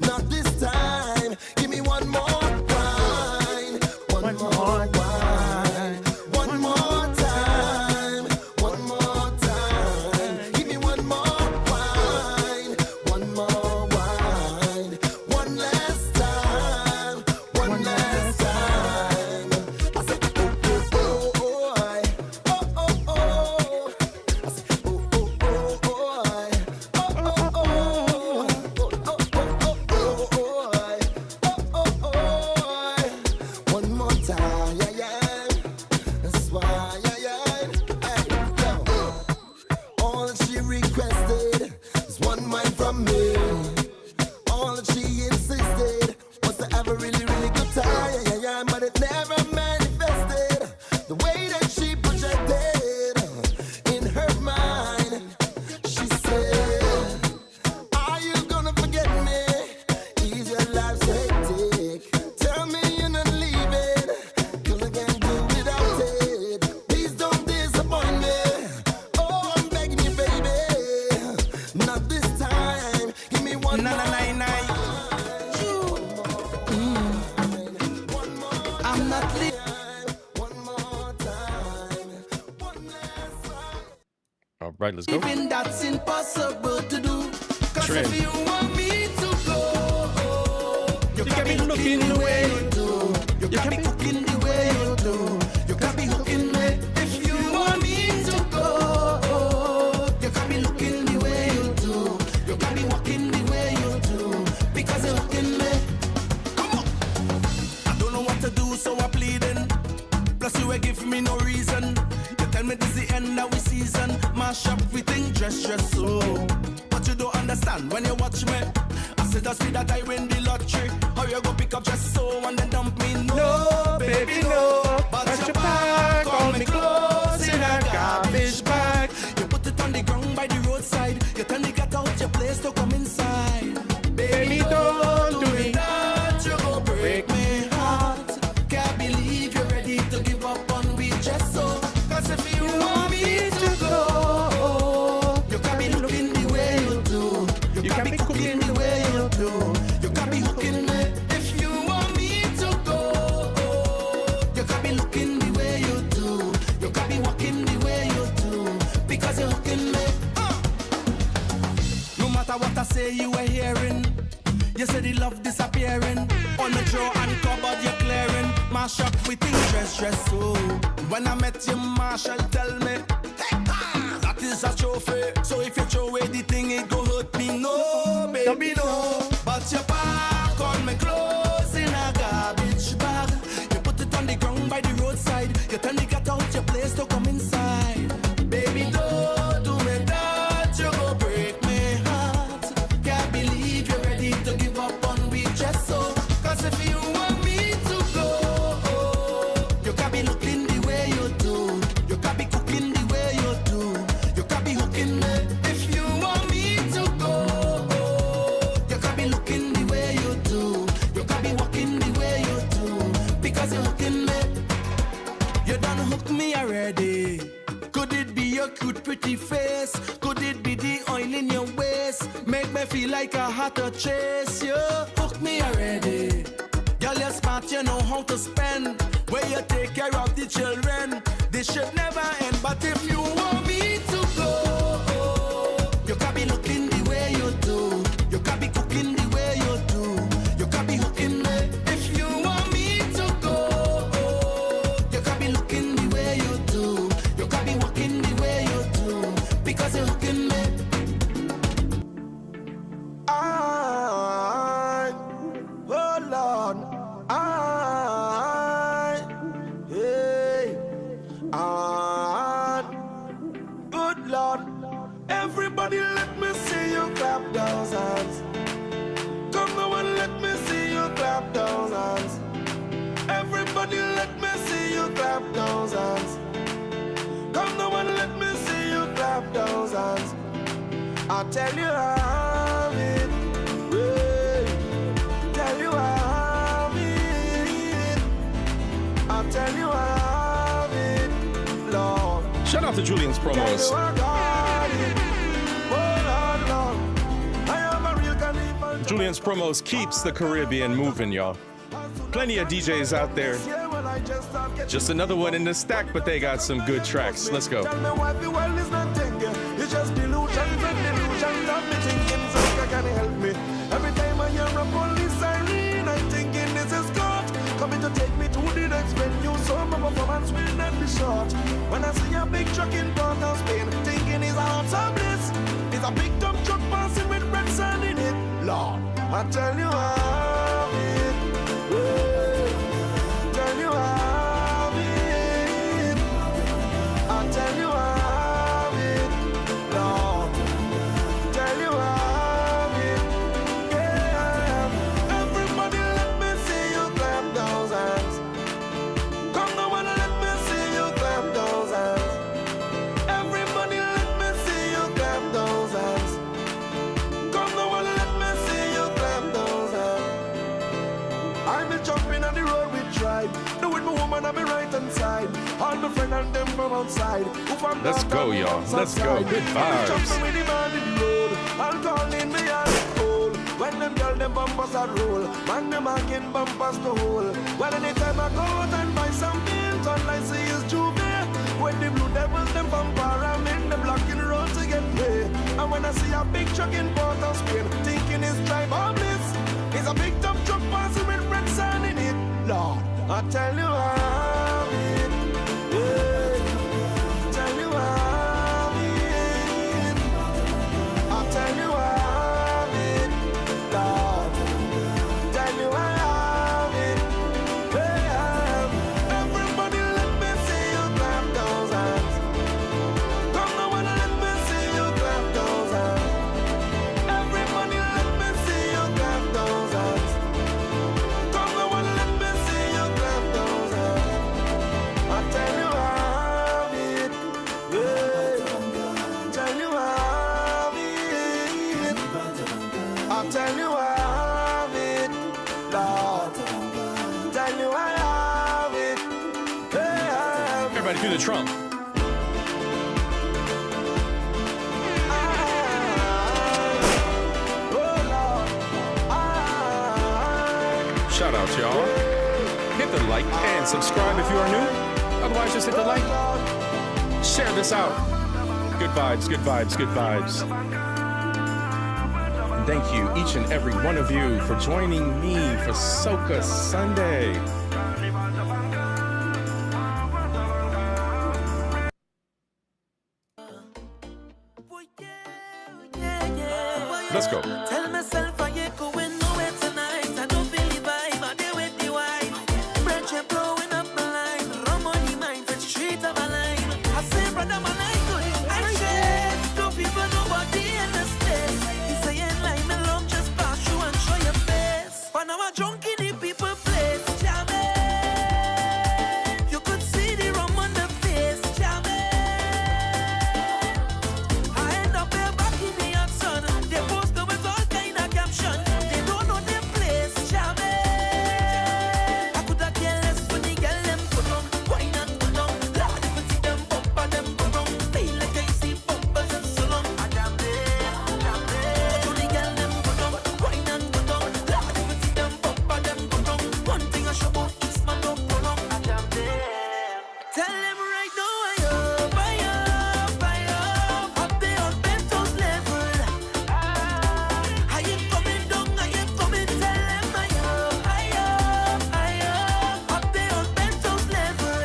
Not this time. Give me one more wine. One more wine. One more time. One more time. Give me one more wine. One more wine. One last time. One last time. I said, oh, oh, oh, oh, I. Oh, oh, oh. I said, oh, oh, oh, oh, I. Oh, oh, oh. Oh, oh, oh, oh, oh, I. Oh, oh, oh, I. One more time, yeah, yeah. That's why, yeah, yeah. Hey, yo. All that she requested is one wine from me. All that she insisted was to have a really, really good time, yeah, yeah. But it never manifested the way that she projected in her mind. She said, are you gonna forget me? Is your life so hectic? Tell me you're not leaving, 'cause I can't do without it. Please don't disappoint me. Oh, I'm begging you, baby. Not this time. Give me one more. I'm not leaving. All right, let's go. Even that's impossible to do. 'Cause Trend. if you want me to go, you can be looking the way you do. You can be cooking the way you do. You can be hooking me. If you want me to go, you can be looking the way you do. You can be walking the way you do. Because you're hooking me. Come on. I don't know what to do, so I'm pleading. Plus you ain't give me no reason. You tell me this the end of the season. Mash up everything, dress so. But you don't understand when you watch me. I said just see that I win the lottery. How you go pick up just so and then dump me? No, baby, no. But your back, hold me close in a garbage bag. You put it on the ground by the roadside. You tell me get out your place to come inside. Baby, don't do me that. You go break me heart. Can't believe you're ready to give up on me just so. 'Cause if you want me to go, you can be looking the way you do. You can be cooking the way you do. You can be hooking me. If you want me to go, you can be looking the way you do. You can be walking the way you do. Because you're hooking me. No matter what I say, you are hearing. You say the love disappearing. On the drawer and cupboard you're clearing. Mash up with things, dress so. When I met you, Marshall tell me, that is a trophy. So if you throw away the thing, it go hurt me. No, baby, no. But your back on me clothes in a garbage bag. You put it on the ground by the roadside. You tell me get out your place to come inside. Baby, don't do me that. You go break me heart. Can't believe you're ready to give up on me just so. 'Cause if you want me to go, you can be looking the way you do. You can be cooking the way you do. You can be hooking me. If you want me to go, you can be looking the way you do. You can be walking the way you do. Because you're hooking me. You done hooked me already. Could it be your cute pretty face? Could it be the oil in your waist? Make me feel like I had to chase you. Hook me already. Girl, you're smart, you know how to spend. Where you take care of the children. This should never end. But if you want me to go, you can be looking the way you do. You can be cooking the way you do. You can be hooking me. If you want me to go, you can be looking the way you do. You can be walking the way you do. Because you're hooking me. let me see you clap those hands. Come on and let me see you clap those hands. I'll tell you how it, hey. Tell you how it, I'll tell you how it, Lord. Shout out to Julian's promos. Julian's promos keeps the Caribbean moving, y'all. Plenty of DJs out there. Just another one in the stack, but they got some good tracks. Let's go. Tell me why the world is not thinking. It's just delusions and delusions of me thinking SOCA can help me. Every time I hear a police siren, I'm thinking this is God coming to take me to the next venue. So my performance will not be short. When I see a big truck in Port of Spain, thinking it's a house of bliss. It's a big dump truck passing with red sand in it. Lord, I tell you how it, tell you how it, I tell you how it, Lord, tell you how it, yeah. Everybody let me see you clap those hands. Come on and let me see you clap those hands. Everybody let me see you clap those hands. Come on and let me see you clap those hands. I've been jumping on the road with tribe. Do with my woman on my right hand side. All my friends and them from outside. Let's go, y'all. Let's go. Good vibes. I'll call in me all cold. When them girl them bumpers are roll, man them marking bumpers to hold. Well, anytime I go out and buy some bills, all I see is Juve. When the blue devils them bumper, I'm in the blocking road to get paid. And when I see a big truck in Port of Spain, thinking it's tribal bliss. It's a big dump truck passing with red sand in it. Lord, I tell you how it, yeah. Tell you how it, I tell you how it, Lord. Tell you how it, yeah. Everybody let me see you clap those hands. Come on and let me see you clap those hands. Everybody let me see you clap those hands. Come on and let me see you clap those hands. I tell you how it, yeah. Tell you how it, I tell you how it, Lord. Tell you how it, yeah. Everybody do the Trump. Shout out, y'all. Hit the like and subscribe if you are new. Otherwise, just hit the like. Share this out. Good vibes, good vibes, good vibes. And thank you, each and every one of you, for joining me for SOCA Sunday. Let's go. Tell myself I ain't going nowhere tonight. I don't feel the vibe. I deal with the wife. Bread you blowing up my line. Rum on the mind for the street of a line. I say, brother, man, I good. I share. Don't people know what the end of space. He saying like me love just pass you and show your face. But now I'm drunk in the people place. Jamming. You could see the rum on the face. Jamming. I end up here back in the action. They post up with all kind of caption. They don't know their place. Jamming. I could have cared less when the girl them put on. Wine and put on. Lord, if you see them bumper, them go wrong. Feel like I see bumpers and so long. I jam there. But only girl them put on. Wine and put on. Lord, if you see them bumper, them go wrong. One thing I show about is man no prolong. I jam there. Tell them right now I up, I up, I up. Up there on Bento's level. I ain't coming down, I ain't coming. Tell them I up, I up, I up. Up there on Bento's level.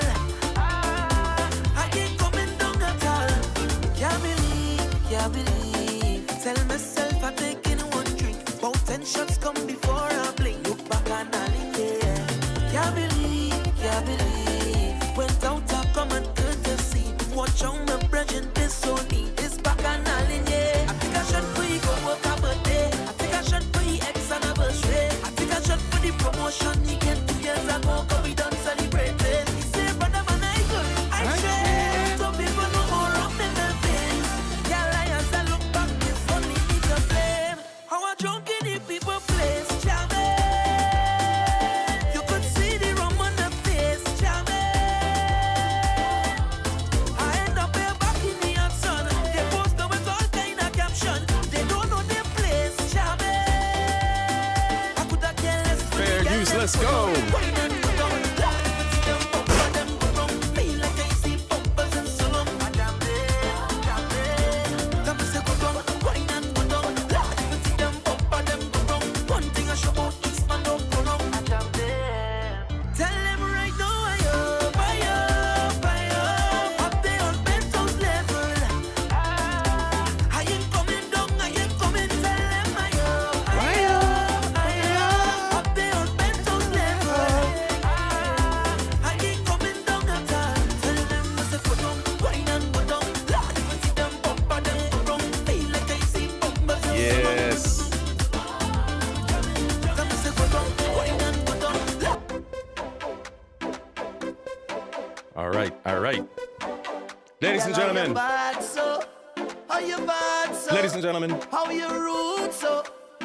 I ain't coming down at all. Can't believe, can't believe. Tell myself I'm taking one drink. About 10 shots come before I blink. Look back and all in there. Can't believe, can't believe. Went out to come and courtesy. Watch out my brethren, this so neat. This back and all in there. I think I should for you go work a birthday. I think I should for you ex anniversary. I think I should for the promotion you get 2 years ago. Cause we done celebrate it. Ladies, let's go. Yes. All right, all right. Ladies and gentlemen. Ladies and gentlemen.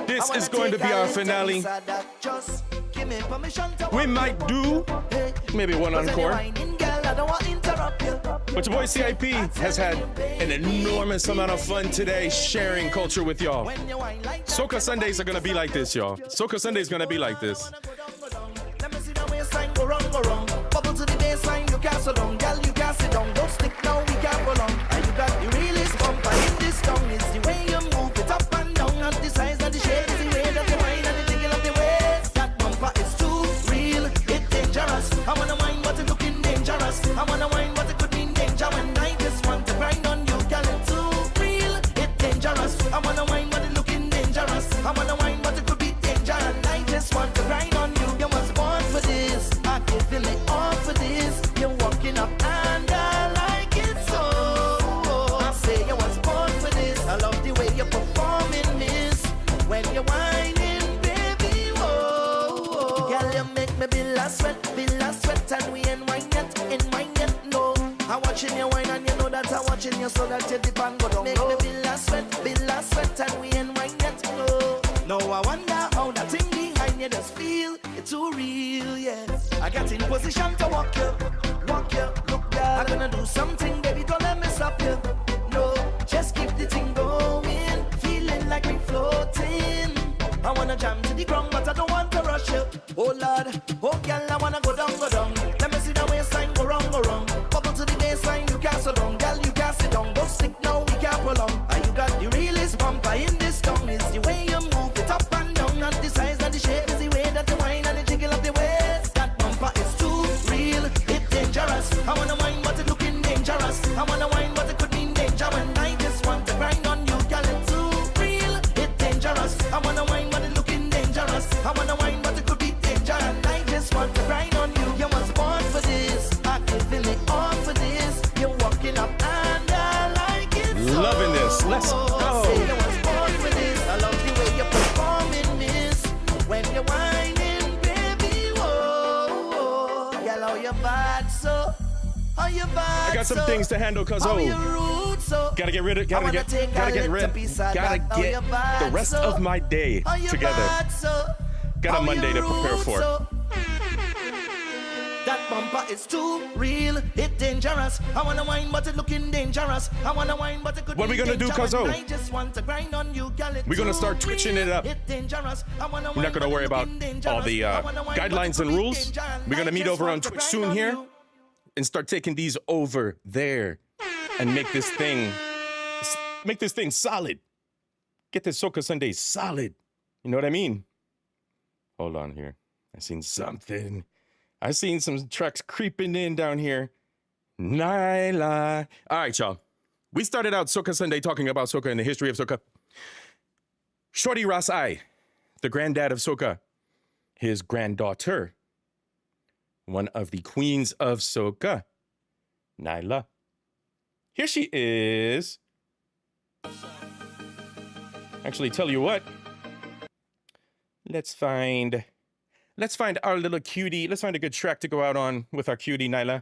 This is going to be our finale. We might do maybe one encore. But your boy C.I.P. has had an enormous amount of fun today sharing culture with y'all. Soca Sundays are going to be like this, y'all. Soca Sundays going to be like this. Bubble to the baseline, you can't sit down, girl, you can't sit down. Don't stick now, we can't prolong. And you got the realest bumper in this town. It's the way you move it up and down, and the size and the shape is the way that you whine and the jiggle of the waist. That bumper is too real, it's dangerous. I wanna whine, but it's looking dangerous. I wanna whine, but it could mean danger. When I just want to grind on you, girl, it's too real, it's dangerous. I wanna whine, but it's looking dangerous. I wanna whine, but it could be danger. And I just want to grind on you. You was born for this. I can feel it all for this. You're walking up and I like it so. I say you was born for this. I love the way you're performing this. When you're whining, baby, whoa. Girl, you make me be last sweat, and we ain't wine yet, no. I'm watching you whine and you know that I'm watching you so that you dip and go down. Make me be last sweat, and we ain't wine yet, no. No, I wonder how that thing behind you just feel. It's too real, yeah. I get in position to walk you, look, girl. I'm gonna do something, baby, don't let me stop you. No, just keep the thing going, feeling like we floating. I wanna jam to the ground, but I don't want to rush you. Oh Lord, oh girl, I wanna go down. Let me see the waistline go wrong. Bubble to the baseline, you can't sit down, girl, you can't sit down. Don't stick now, we can't prolong. And you got the realest bumper in this town. It's the way you move it up and down, and the size and the shape is the way that you whine and the jiggle of the waist. That bumper is too real, it's dangerous. I wanna whine, but it's looking dangerous. I wanna whine, but it could mean danger. When I just want to grind on you, girl, it's too real, it's dangerous. I wanna whine, but it's looking dangerous. I wanna whine, but it could be danger. And I just want to grind on you. You was born for this. I can feel it all for this. You're walking up and I like it so. Loving this. Let's go. I say you was born for this. I love the way you're performing this. When you're whining, baby, whoa. Girl, how you bad so? How you bad I got some so? things to handle, cuz How you rude so? gotta get the rest of my day How you together. bad so? Got a How Monday you to prepare rude for. so? That bumper is too real, it's dangerous. I wanna whine, but it's looking dangerous. I wanna whine, but it could What be we gonna do, danger. cuzzo? I just want to grind on you, girl, it's We're gonna too start twitching real, it up. it's dangerous. I wanna We're not whine, gonna but worry it's about looking all dangerous. the I wanna whine, but it guidelines could and be rules. danger. We're gonna I meet just over on want to Twitch grind soon on here you. and start taking these over there and make this thing solid. Get this Soca Sunday solid. You know what I mean? Hold on here. I seen something. I seen some tracks creeping in down here. Nyla. All right, y'all. We started out Soca Sunday talking about Soca and the history of Soca. Shorty Ras I, the granddad of Soca, his granddaughter, one of the queens of Soca, Nyla. Here she is. Actually, tell you what. Let's find our little cutie. Let's find a good track to go out on with our cutie, Nyla.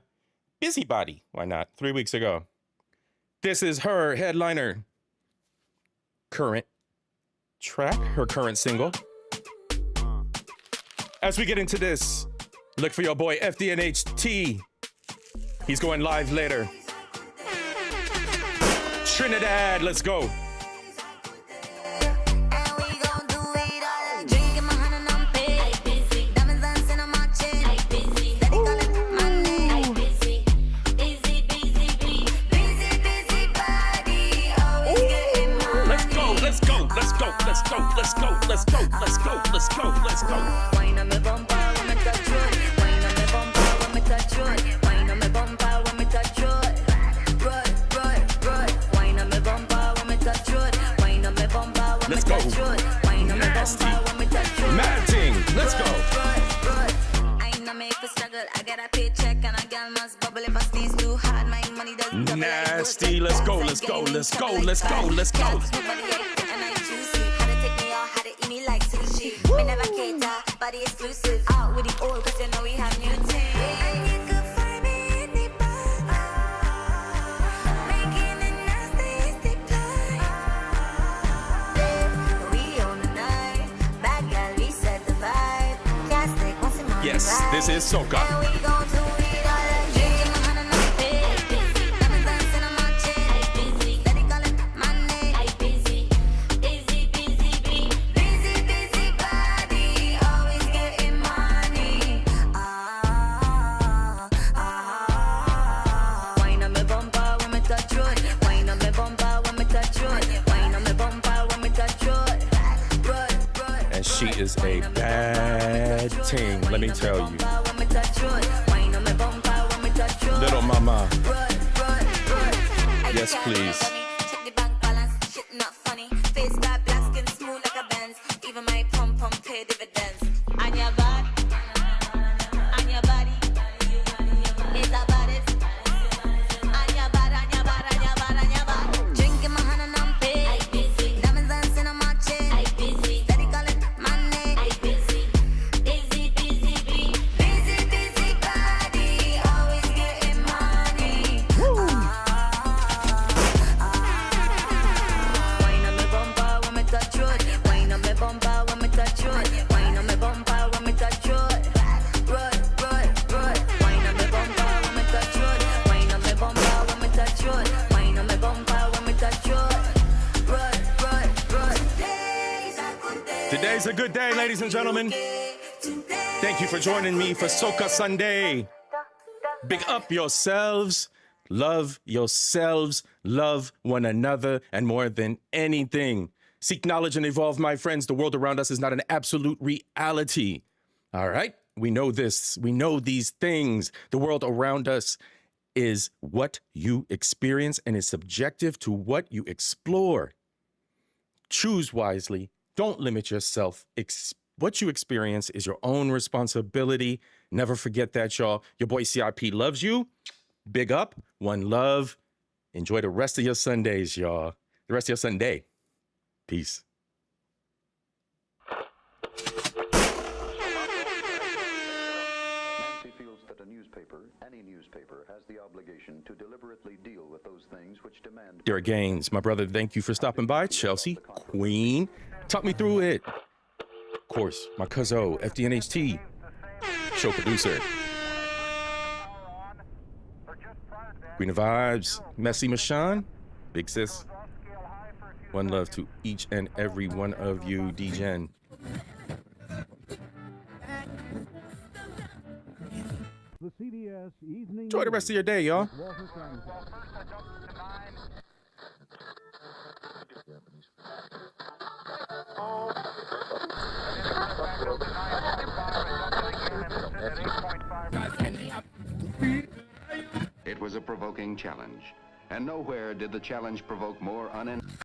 Busybody. Why not? 3 weeks ago. This is her headliner. Current track, her current single. As we get into this, look for your boy FDNHT. He's going live later. Trinidad, let's go. Drinking my honey and I'm paid. Diamonds on let's go, let's go, let's go, let's go, let's go, let's go. Wine on me bumper when me touch road. Wine on me bumper when me touch road. Wine on me bumper when me touch road. Road. Wine on me bumper when me touch road. Wine on me bumper when me touch road. Wine on me bumper when me touch road. Mad thing, let's go. I ain't no make for struggle. I got a paycheck and a girl must bubble. If I sneeze too hard, my money doesn't double. Nasty, let's go, let's go, let's go, let's go, let's go. We never cater, body exclusive. Out with the old, cause you know we have new things. And you can find me in the bar, making it nasty, decline. We own the night, bad girl, we set the vibe. Can't stick once in my Yes, this is SOCA. And we go to it all like drinking my hand and I'm busy. Diamonds dancing on my chin. Steady calling my name. Busy body, always getting money. Wine on me bumper when me touch road. Wine on me bumper when me touch road. Wine on me bumper when me touch road. And she is a bad ting, let me tell you. Little mama. Yes, please. Check the bank balance, shit not funny. Face got black skin smooth like a Benz. Even my pum pay dividends. On your body, on your body, is the baddest. On your body, on your body, on your body, on your body. Drinking my hand and I'm paid. Diamonds dancing on my chin. Steady calling my name. Busy body, always getting money. Wine on me bumper when me touch road. Wine on me bumper when me touch road. Wine on me bumper when me touch road. Road. Wine on me bumper when me touch road. Wine on me bumper when me touch road. Wine on me bumper when me touch road. Road. Today's a good day, ladies and gentlemen. Thank you for joining me for SOCA Sunday. Big up yourselves, love one another, and more than anything, seek knowledge and evolve, my friends. The world around us is not an absolute reality. All right? We know this. We know these things. The world around us is what you experience and is subjective to what you explore. Choose wisely. Don't limit yourself. What you experience is your own responsibility. Never forget that, y'all. Your boy C.I.P. loves you. Big up. One love. Enjoy the rest of your Sundays, y'all. The rest of your Sunday. Peace. Nancy feels that a newspaper, any newspaper, has the obligation to deliberately deal with those things which demand... Derek Gaines, my brother, thank you for stopping by. Chelsea, Queen, talk me through it. Of course, my cuzzo, FDNHT, show producer. Queen of Vibes, Messy Mashawn, Big Sis. One love to each and every one of you, D-Gen. Enjoy the rest of your day, y'all. It was a provoking challenge, and nowhere did the challenge provoke more unending